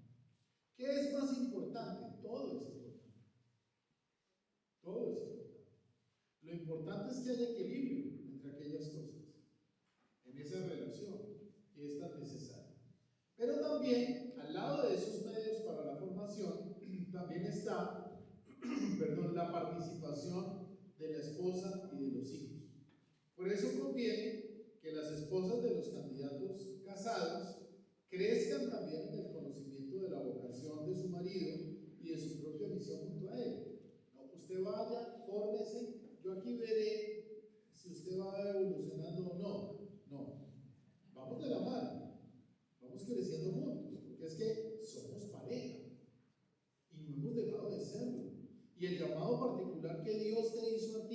¿Qué es más importante? Todo es importante. Todo es importante. Lo importante es que haya equilibrio entre aquellas cosas, en esa relación que es tan necesaria. Pero también, al lado de esos medios para la formación, también está la participación de la esposa y de los hijos. Por eso conviene que las esposas de los candidatos casados crezcan también en el conocimiento de la vocación de su marido y de su propia misión junto a él. No, usted vaya, fórmese, yo aquí veré si usted va evolucionando o no. No, vamos de la mano, vamos creciendo juntos, porque es que somos pareja y no hemos dejado de serlo. Y el llamado particular que Dios te hizo a ti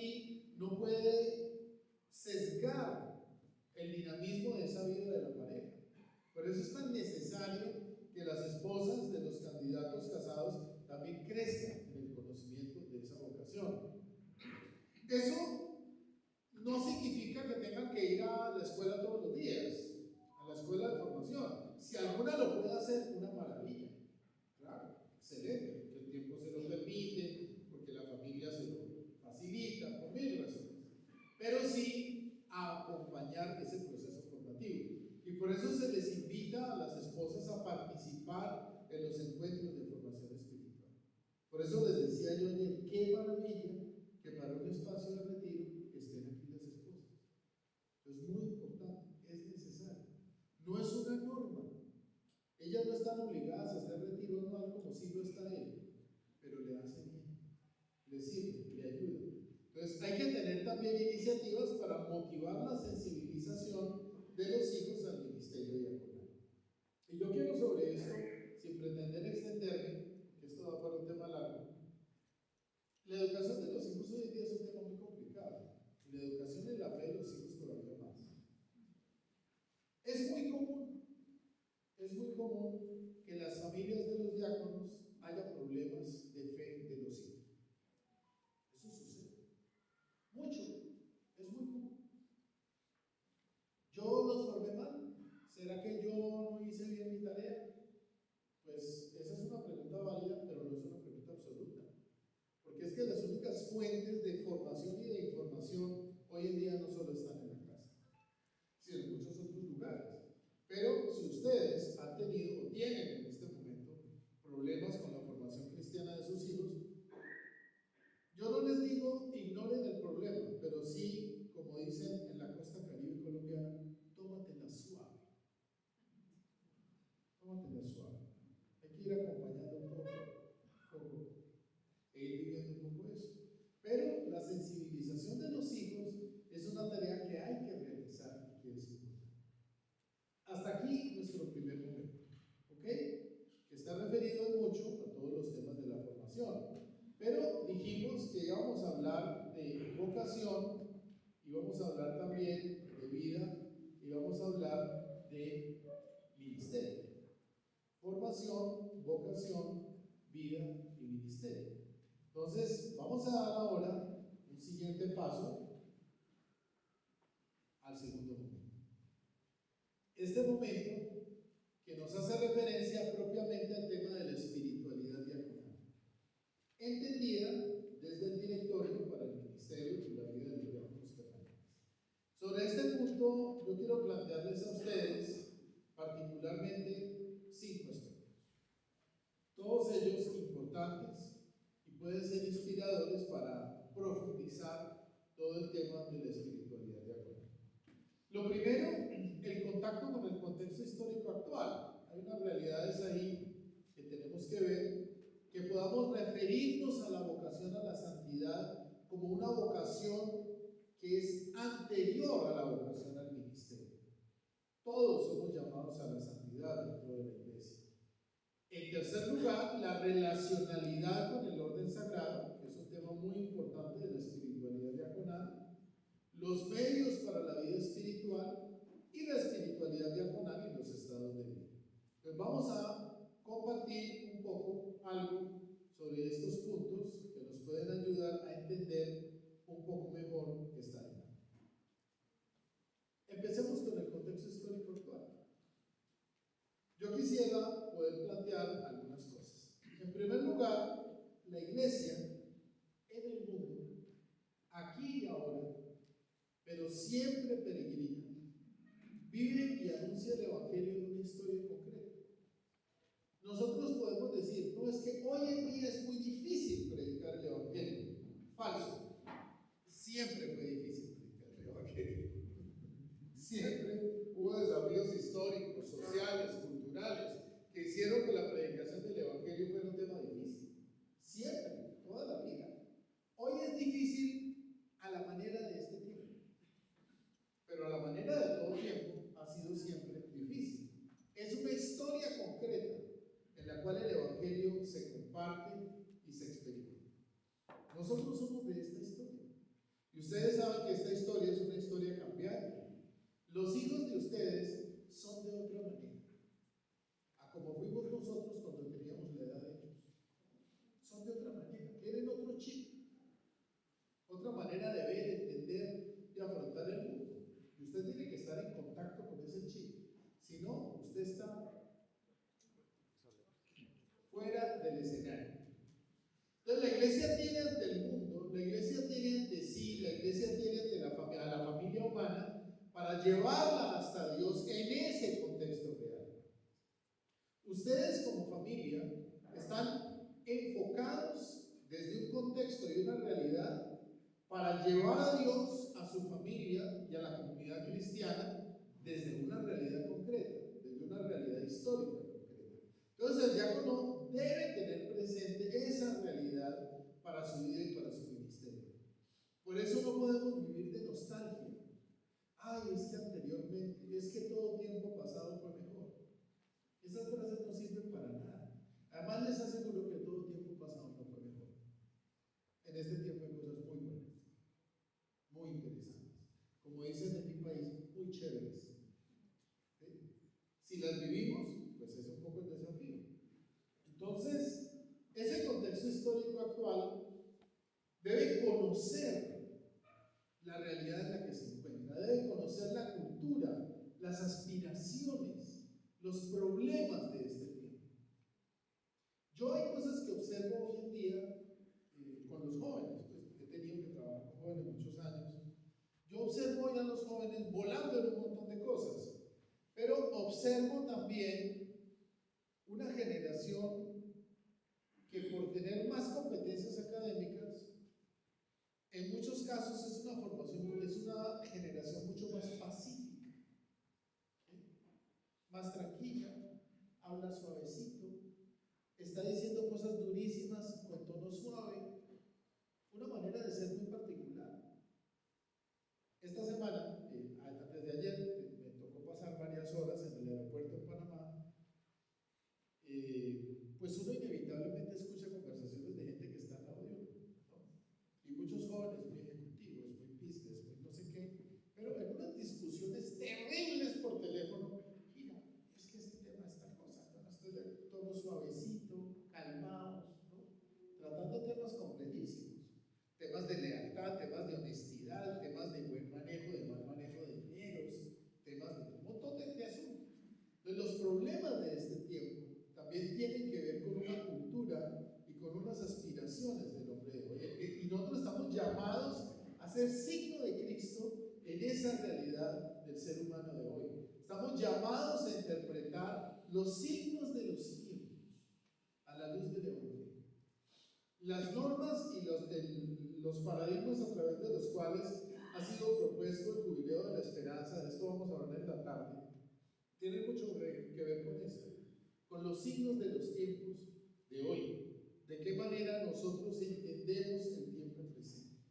excelente, porque el tiempo se lo permite, porque la familia se lo facilita, por mil razones. Pero sí a acompañar ese proceso formativo. Y por eso se les invita a las esposas a participar en los encuentros de formación espiritual. Por eso les decía yo ayer, qué maravilla que para un espacio de retiro estén aquí las esposas. Es muy importante, es necesario. No es una norma. Ellas no están obligadas a hacer retiro anual como si lo está él, pero le hace bien, le sirve, le ayuda. Entonces hay que tener también iniciativas para motivar la sensibilización de los hijos al ministerio diaconal. Y yo quiero sobre esto, sin pretender extenderme, que esto va para un tema largo. La educación de los hijos hoy en día es un tema muy complicado, y la educación y la fe de los hijos todavía más. Es muy común que en las familias de los diáconos haya problemas de fe de los hijos. Eso sucede mucho, es muy común. ¿Yo los formé mal? ¿Será que yo no hice bien mi tarea? Pues esa es una pregunta válida, pero no es una pregunta absoluta. Porque es que las únicas fuentes de formación y de información hoy en día no solo están en la casa, sino en muchos otros lugares. Pero si ustedes han tenido o tienen en este momento problemas con la formación cristiana de sus hijos, yo no les digo ignoren el problema, pero sí, como dicen en la costa caribe colombiana, tómatela suave. Tómatela suave. Hay que ir acompañando un poco, e ir viviendo un poco eso. Pero la sensibilización de los hijos es una tarea que hay que realizar y que es importante. Hasta aquí nuestro primer momento, ¿ok? Que está referido mucho a todos los temas de la formación. Pero dijimos que íbamos a hablar de vocación, íbamos a hablar también de vida, y vamos a hablar de ministerio. Formación, vocación, vida y ministerio. Entonces, vamos a dar ahora un siguiente paso al segundo momento. Este momento que nos hace referencia propiamente al tema de la espiritualidad diaconal, entendida desde el directorio para el ministerio y la vida de los diáconos permanentes. Sobre este punto, yo quiero plantearles a ustedes particularmente 5 aspectos. Todos ellos importantes y pueden ser inspiradores para profundizar todo el tema de la espiritualidad diaconal. Lo primero, el contacto con el contexto histórico actual. Hay unas realidades ahí que tenemos que ver, que podamos referirnos a la vocación a la santidad como una vocación que es anterior a la vocación al ministerio. Todos somos llamados a la santidad dentro de la iglesia. En tercer lugar, la relacionalidad con el orden sagrado, que es un tema muy importante de la espiritualidad diaconal, los medios para la vida espiritual y la espiritualidad diaconal en los estados de vida. Entonces vamos a compartir un poco algo sobre estos puntos que nos pueden ayudar a entender un poco mejor esta dinámica. Empecemos con el contexto histórico actual. Yo quisiera poder plantear algunas cosas. En primer lugar, la iglesia en el mundo, aquí y ahora, pero siempre peregrina, vive y anuncia el evangelio en una historia concreta. Nosotros podemos decir, no, es que hoy en día es muy difícil predicar el evangelio. Falso. Siempre fue difícil predicar el evangelio. Siempre hubo desafíos históricos, sociales, culturales, que hicieron que la predicación del evangelio fuera un tema difícil. Siempre, toda la vida. Hoy es difícil a la manera de este tiempo, pero a la manera de todo tiempo ha sido siempre difícil. Es una historia concreta en la cual el evangelio se comparte y se experimenta. Nosotros somos de esta historia. Y ustedes saben que esta historia es una historia cambiante. Los hijos de ustedes son de otra manera, a como fuimos nosotros cuando teníamos la edad de ellos. Son de otra manera, tienen otro chip, otra manera de ver, entender y afrontar el mundo. Y usted tiene que estar en contacto con ese chip. Si no, usted está fuera del el escenario. Entonces la iglesia tiene ante el mundo, la iglesia tiene ante sí, la iglesia tiene ante a la familia humana para llevarla hasta Dios en ese contexto real. Ustedes como familia están enfocados desde un contexto y una realidad para llevar a Dios a su familia y a la comunidad cristiana desde una realidad concreta, desde una realidad histórica concreta. Entonces el diácono debe tener presente esa realidad para su vida y para su ministerio. Por eso no podemos vivir de nostalgia. Ay, es que anteriormente, es que todo tiempo pasado fue mejor. Esas frases no sirven para nada. Además les aseguro que todo tiempo pasado no fue mejor. En este tiempo hay cosas muy buenas, muy interesantes. Como dicen en mi país, muy chéveres. ¿Sí? Si las vivimos, pues es un poco el desafío. Entonces, ese contexto histórico actual debe conocer la realidad en la que se encuentra, debe conocer la cultura, las aspiraciones, los problemas de este tiempo. Yo hay cosas que observo hoy en día con los jóvenes, pues he tenido que trabajar con jóvenes muchos años. Yo observo hoy a los jóvenes volando en un montón de cosas, pero observo también una generación que por tener más competencias académicas, en muchos casos es una formación, es una generación mucho más pacífica, ¿sí? Más tranquila, habla suavecito, está diciendo cosas durísimas con tono suave, una manera de ser muy particular. Esta semana, antes de ayer, me tocó pasar varias horas en el aeropuerto en Panamá. Pues uno inevitablemente escucha conversaciones de gente que está al lado de uno, ¿no? Y muchos jóvenes muy ejecutivos, muy business, muy no sé qué, pero en unas discusiones terribles por teléfono. Mira, es que este tema es tal cosa, ¿no? Estoy de tono suavecito, calmados, ¿no? Tratando temas complejísimos, temas de lealtad, temas de honestidad, temas de buen manejo, de mal manejo de dineros, temas de un montón de asuntos. Entonces, los problemas de este tiempo también tienen que ver con una cultura y con unas aspiraciones del hombre de hoy. Y nosotros estamos llamados a ser signo de Cristo en esa realidad del ser humano de hoy. Estamos llamados a interpretar los signos de los tiempos a la luz del Evangelio. Las normas y los paradigmas a través de los cuales ha sido propuesto el jubileo de la esperanza, de esto vamos a hablar en la tarde, tienen mucho que ver con esto, con los signos de los tiempos de hoy. De qué manera nosotros entendemos el tiempo presente.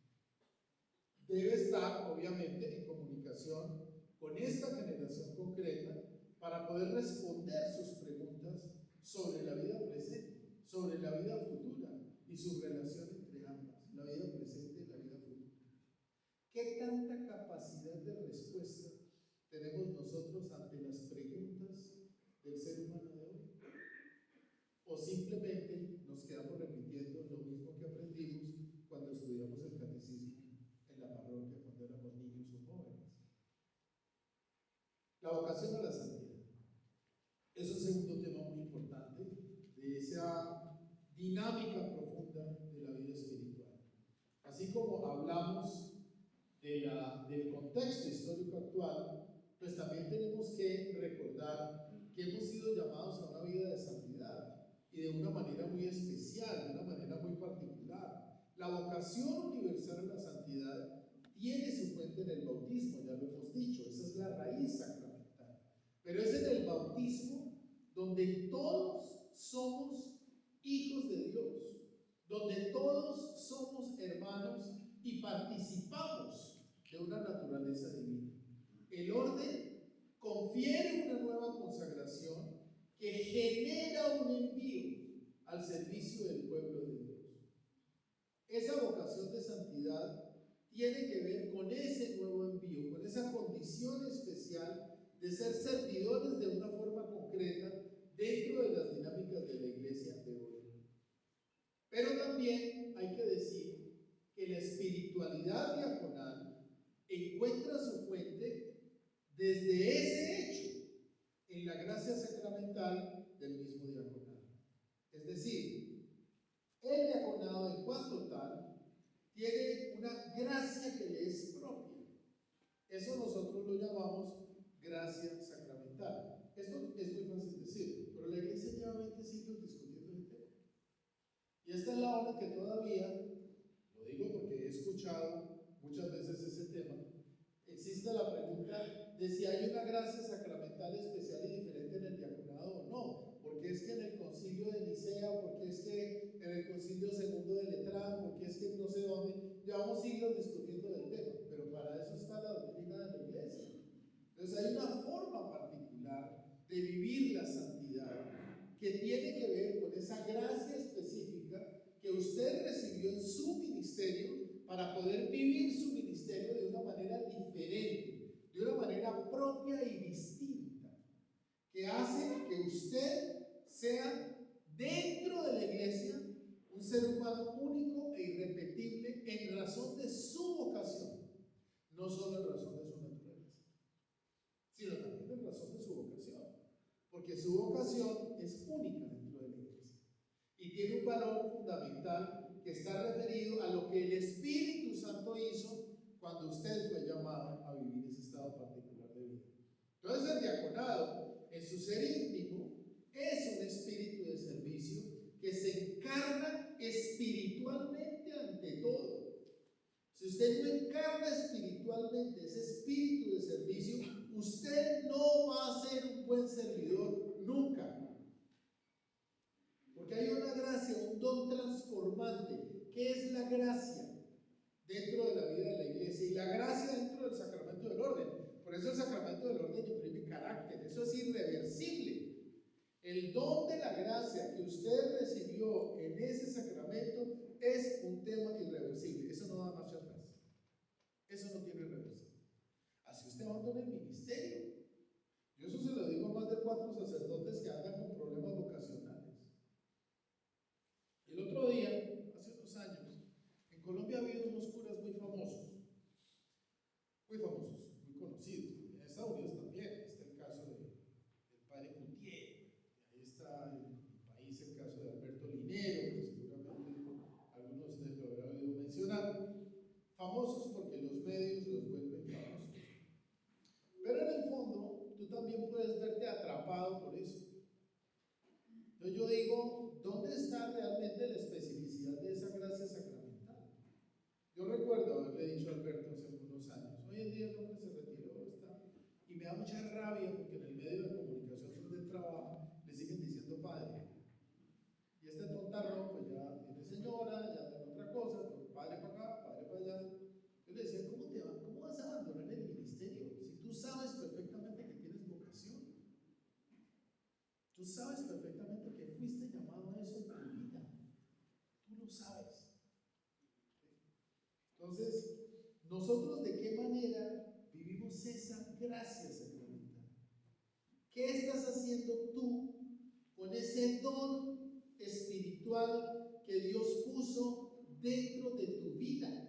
Debe estar, obviamente, en comunicación con esta generación concreta para poder responder sus preguntas sobre la vida presente, sobre la vida futura y su relación entre ambas, la vida presente y la vida futura. ¿Qué tanta capacidad de respuesta tenemos nosotros ante las preguntas del ser humano de hoy? ¿O simplemente nos quedamos repitiendo lo mismo que aprendimos cuando estudiamos el catecismo en la parroquia, cuando éramos niños o jóvenes? La vocación a la santidad es un segundo tema muy importante de esa dinámica profunda de la vida espiritual. Así como hablamos del contexto histórico actual, pues también tenemos que recordar que hemos sido llamados a una vida de santidad y de una manera muy especial, de una manera muy particular. La vocación universal a la santidad tiene su fuente en el bautismo, ya lo hemos dicho, esa es la raíz sacramental. Pero es en el bautismo donde todos somos hijos de Dios, donde todos somos hermanos y participamos de una naturaleza divina. El orden confiere una nueva consagración que genera un envío al servicio del pueblo de Dios. Esa vocación de santidad tiene que ver con ese nuevo envío, con esa condición especial de ser servidores de una forma concreta dentro de las dinámicas de la iglesia de hoy. Pero también hay que decir que la espiritualidad diaconal encuentra su fuente desde ese hecho en la gracia sacramental del mismo diaconal. Es decir, forma que todavía, lo digo porque he escuchado muchas veces ese tema, existe la pregunta de si hay una gracia sacramental especial y diferente en el diaconado o no, porque es que en el concilio de Nicea, porque es que en el concilio segundo de Letrán, porque es que no sé dónde, llevamos siglos discutiendo del tema, pero para eso está la doctrina de la iglesia. Entonces hay una forma particular de vivir la santidad que tiene que ver con esa gracia específica que usted recibió en su ministerio para poder vivir su ministerio de una manera diferente, de una manera propia y distinta, que hace que usted sea dentro de la iglesia un ser humano único e irrepetible en razón de su vocación, no solo en razón de su naturaleza, sino también en razón de su vocación, porque su vocación es única dentro de la iglesia y tiene un valor fundamental que está referido a lo que el Espíritu Santo hizo cuando usted fue llamado a vivir ese estado particular de vida. Entonces el diaconado, en su ser íntimo, es un espíritu de servicio que se encarna espiritualmente ante todo. Si usted no encarna espiritualmente ese espíritu de servicio, usted no va a ser un buen servidor nunca. Porque hay una gracia, un don transformante. ¿Qué es la gracia dentro de la vida de la iglesia? Y la gracia dentro del sacramento del orden. Por eso el sacramento del orden imprime carácter. Eso es irreversible. El don de la gracia que usted recibió en ese sacramento es un tema irreversible. Eso no da marcha atrás. Eso no tiene reversión. Así usted abandona el ministerio. Yo eso se lo digo a más de 4 sacerdotes que andan con problemas vocacionales. El otro día, hace unos años, en Colombia ha habido unos curas muy famosos, muy conocidos. En Estados Unidos también está el caso del padre Coutier, ahí está en mi país el caso de Alberto Linero, que seguramente algunos de ustedes lo habrán oído mencionar. Famosos porque los medios los vuelven famosos. Pero en el fondo, tú también puedes verte atrapado por eso. Entonces yo digo, ¿dónde está realmente la especificidad de esa gracia sacramental? Yo recuerdo haberle dicho a Alberto hace algunos años, hoy en día el hombre se retiró, y me da mucha rabia porque en el medio de comunicación donde él trabaja le siguen diciendo padre. Y este tontarrón pues ya tiene señora, ya tiene otra cosa, pues padre para acá, padre para allá. Yo le decía, ¿cómo vas a abandonar el ministerio? Si tú sabes perfectamente que tienes vocación. Tú sabes perfectamente que fuiste llamado a eso en tu vida. Tú lo sabes. Entonces, nosotros de qué manera vivimos esa gracia sacramental. ¿Qué estás haciendo tú con ese don espiritual que Dios puso dentro de tu vida?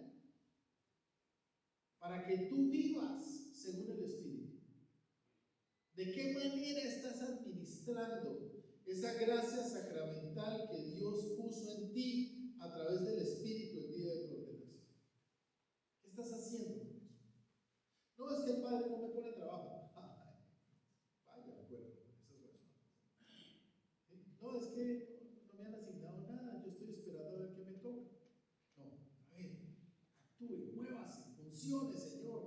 Para que tú vivas según el Espíritu. ¿De qué manera estás administrando esa gracia sacramental que Dios puso en ti a través del Espíritu el día de tu ordenación? ¿Qué estás haciendo con eso? No, es que el Padre no me pone trabajo. Vaya acuerdo con esas personas. ¿Sí? No, es que no me han asignado nada, yo estoy esperando a ver qué me toca. No, a ver, actúe, muévase, funcione, Señor.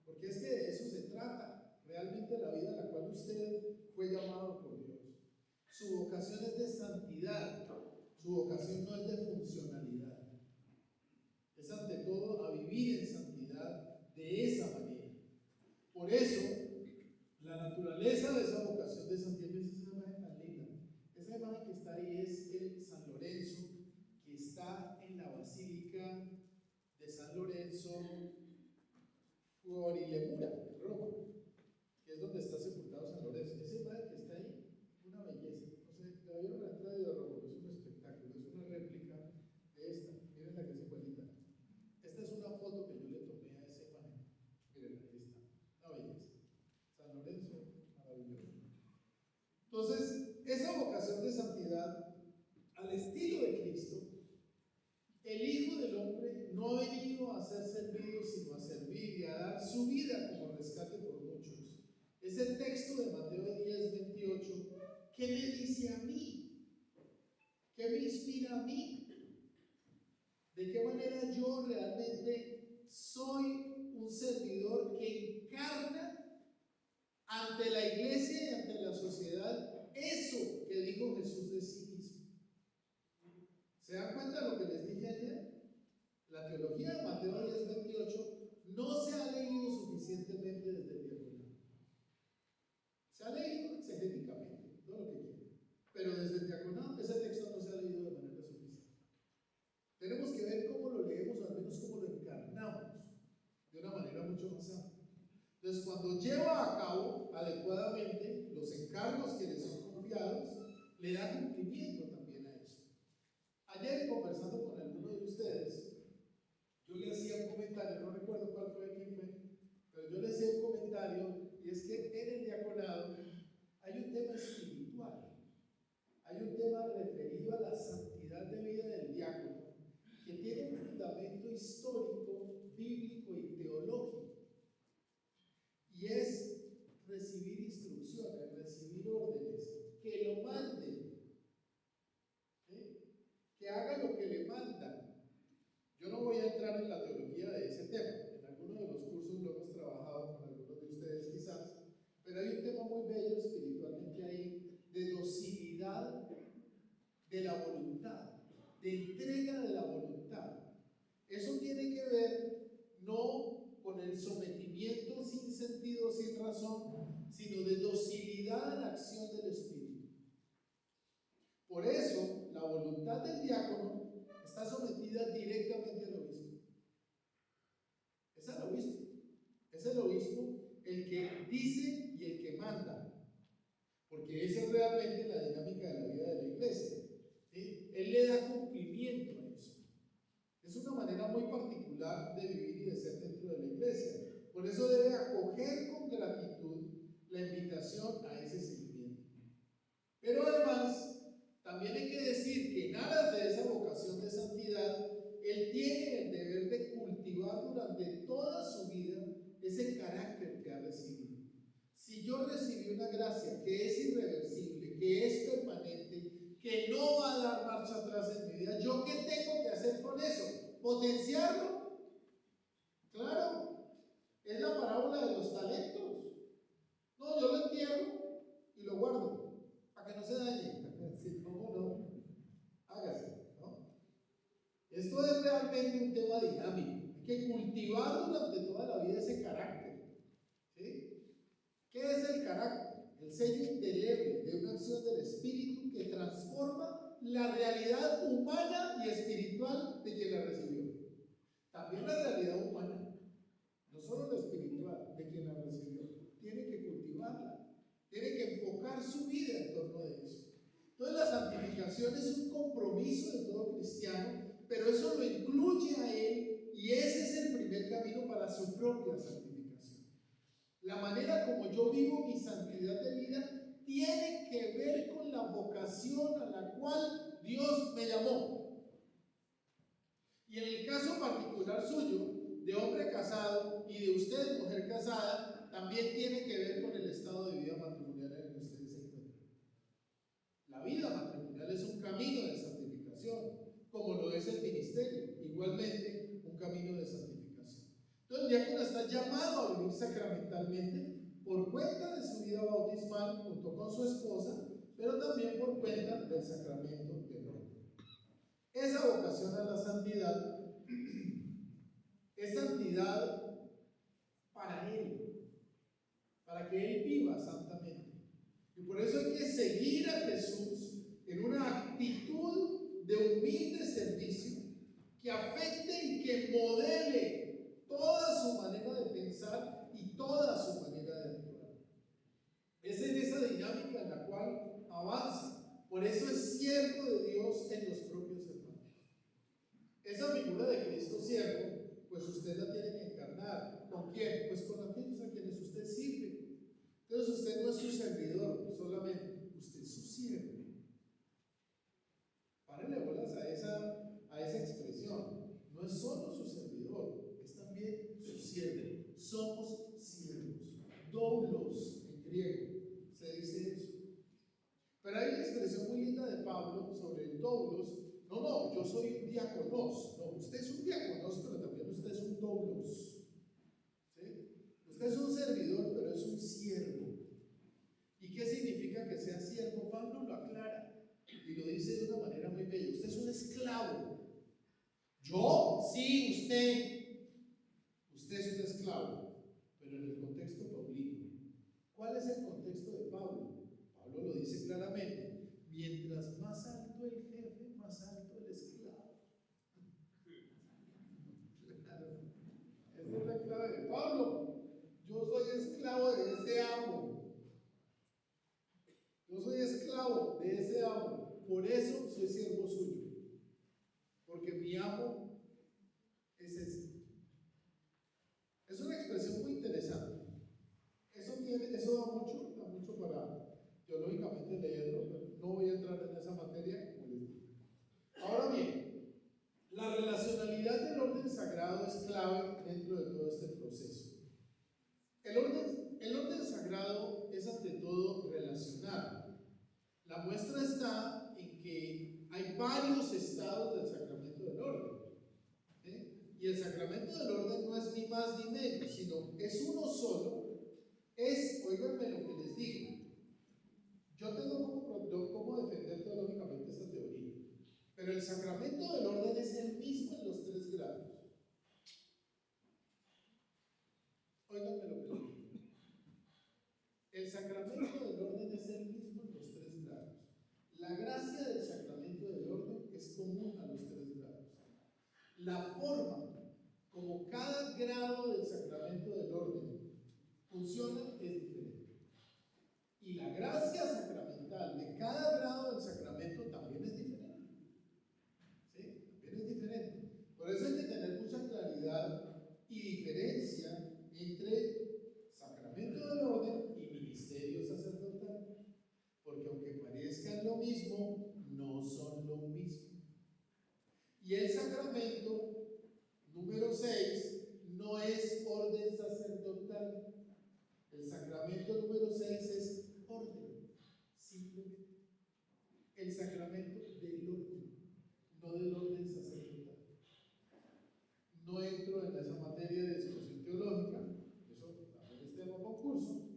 Porque es que de eso se trata. Realmente la vida a la cual usted fue llamado por Dios. Su vocación es de santidad, su vocación no es de funcionalidad. Es ante todo a vivir en santidad de esa manera. Por eso, la naturaleza de esa vocación de santidad es esa imagen tan linda. Esa imagen que está ahí es el San Lorenzo, que está en la Basílica de San Lorenzo Fuori Lemura, en Roma, que es donde está sepultado San Lorenzo. Esa imagen que está ahí, una belleza. No sé, ¿te vieron la entrada de Roma? Es un espectáculo, es una réplica de esta. Miren la que es igualita. Esta es una foto que yo le tomé a esa imagen. Miren, ahí está. Una belleza. San Lorenzo, maravilloso. Entonces, esa vocación de santidad, al estilo de Cristo, el Hijo del Hombre no ha venido a ser servido, sino a servir y a dar su vida como rescate por muchos. Es el texto de Mateo 10:28. ¿Qué me dice a mí? ¿Qué me inspira a mí? ¿De qué manera yo realmente soy un servidor que encarna ante la iglesia y ante la sociedad eso que dijo Jesús de sí mismo? ¿Se dan cuenta de lo que les dije ayer? La teología de Mateo 10:28 no se ha leído suficientemente desde el diaconado. Se ha leído exegéticamente, todo lo que quiera, pero desde el diaconado ese texto no se ha leído de manera suficiente. Tenemos que ver cómo lo leemos, o al menos cómo lo encarnamos, de una manera mucho más amplia. Entonces, cuando lleva a cabo adecuadamente los encargos que le son confiados, le da cumplimiento también a eso. Ayer, conversando con alguno de ustedes, yo le hacía un comentario, no recuerdo cuál fue, quién fue, pero yo le hacía un comentario, y es que en el diaconado hay un tema espiritual, hay un tema referido a la santidad de vida del diácono, que tiene un fundamento histórico, bíblico y teológico, y es recibir instrucciones, recibir órdenes, que lo manden, ¿sí? Que haga lo que le mandan. Yo no voy a entrar en la teología de ese tema, en alguno de los cursos lo hemos trabajado con algunos de ustedes quizás, pero hay un tema muy bello espiritualmente ahí, de docilidad de la voluntad, de entrega de la voluntad. Eso tiene que ver no con el sometimiento sin sentido, sin razón, sino de docilidad a la acción del Espíritu. Por eso, la voluntad del diácono está sometida directamente al obispo. Es al obispo. Es el obispo el que dice y el que manda. Porque esa es realmente la dinámica de la vida de la iglesia. ¿Sí? Él le da cumplimiento a eso. Es una manera muy particular de vivir y de ser dentro de la iglesia. Por eso debe acoger con gratitud la invitación a ese seguimiento. Pero además, también hay que decir que en aras de esa vocación de santidad, él tiene el deber de cultivar durante toda su vida ese carácter que ha recibido. Si yo recibí una gracia que es irreversible, que es permanente, que no va a dar marcha atrás en mi vida, ¿yo qué tengo que hacer con eso? ¿Potenciarlo? Claro, es la parábola de los talentos. No, yo lo entierro y lo guardo para que no se dañe. Si no, hágase, ¿no? Esto es realmente un tema dinámico. Hay que cultivar durante toda la vida ese carácter. ¿Sí? ¿Qué es el carácter? El sello indeleble de una acción del Espíritu que transforma la realidad humana y espiritual de quien la recibió. También la realidad humana, no solo la espiritual de quien la recibió. Tiene que cultivarla, tiene que enfocar su vida en torno de eso. Entonces la santificación es un compromiso de todo cristiano, pero eso lo incluye a él y ese es el primer camino para su propia santificación. La manera como yo vivo mi santidad de vida tiene que ver con la vocación a la cual Dios me llamó. Y en el caso particular suyo, de hombre casado y de usted, mujer casada, también tiene que ver con el estado de vida matrimonial en el que ustedes se encuentran. La vida matrimonial es un camino de santificación, como lo es el ministerio, igualmente un camino de santificación. Entonces el diácono está llamado a vivir sacramentalmente por cuenta de su vida bautismal junto con su esposa, pero también por cuenta del sacramento del orden. Esa vocación a la santidad es santidad para él, para que él viva santamente. Y por eso hay que seguir a Jesús en una actitud de humilde servicio que afecte y que modele toda su manera de pensar y toda su manera de actuar. Es en esa dinámica en la cual avanza. Por eso es siervo de Dios en los propios hermanos. Esa figura de Cristo siervo, pues usted la tiene que encarnar. ¿Con quién? Pues con aquellos a quienes usted sirve. Entonces usted no es su servidor solamente, usted es su siervo. Párenle bolas a esa expresión. No es solo su servidor, es también su siervo. Somos siervos. Doulos en griego se dice eso. Pero hay una expresión muy linda de Pablo sobre el doulos. No, yo yo soy un diáconos. No, usted es un diáconos, pero también usted es un doulos. ¿Sí? Usted es un servidor, pero es un siervo. ¿Y qué significa que sea siervo? Pablo lo aclara y lo dice de una manera muy bella. Usted es un esclavo. ¿Yo? Sí, usted. Usted es un esclavo, pero en el contexto paulino. ¿Cuál es el contexto de Pablo? Pablo lo dice claramente. Mientras más alto el jefe, más alto el esclavo. Claro. Esa es la clave de Pablo. Yo soy esclavo de ese amo. Yo soy esclavo de ese amo. Por eso soy siervo suyo. Porque mi amo es ese. Es una expresión muy interesante. Eso da mucho para teológicamente leerlo, pero no voy a entrar en esa materia, como les digo. Ahora bien, la relacionalidad del orden sagrado es clave dentro de todo este proceso. El orden sagrado es ante todo relacional. La muestra está en que hay varios estados del sacramento del orden. Y el sacramento del orden no es ni más ni menos, sino es uno solo. Oíganme lo que les digo. Yo tengo cómo defender teológicamente esta teoría. Pero el sacramento del orden es el mismo en los 3 grados. Óiganme lo que les digo. El sacramento del orden es el mismo en los 3 grados. La gracia del sacramento del orden es común a los 3 grados. La forma como cada grado del sacramento del orden funciona es diferente. Y la gracia sacramental de cada grado del sacramento también es diferente. ¿Sí? También es diferente. Por eso hay que tener mucha claridad y diferencia entre sacramento del orden y ministerio sacerdotal. Porque aunque parezcan lo mismo, no son lo mismo. Y el sacramento número 6 no es orden sacerdotal. El sacramento número 6 es orden, simplemente. El sacramento del orden, no del orden sacerdotal. No entro en esa materia de discusión teológica, eso también es tema concurso,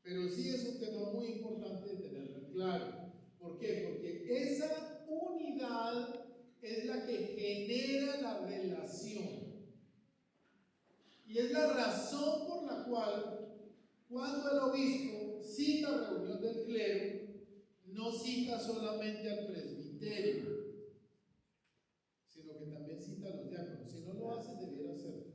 pero sí es un tema muy importante de tenerlo claro. ¿Por qué? Porque esa unidad es la que genera la relación. Y es la razón por la cual, cuando el obispo cita reunión del clero, no cita solamente al presbiterio, sino que también cita a los diáconos. Si no lo hace, debiera hacerlo.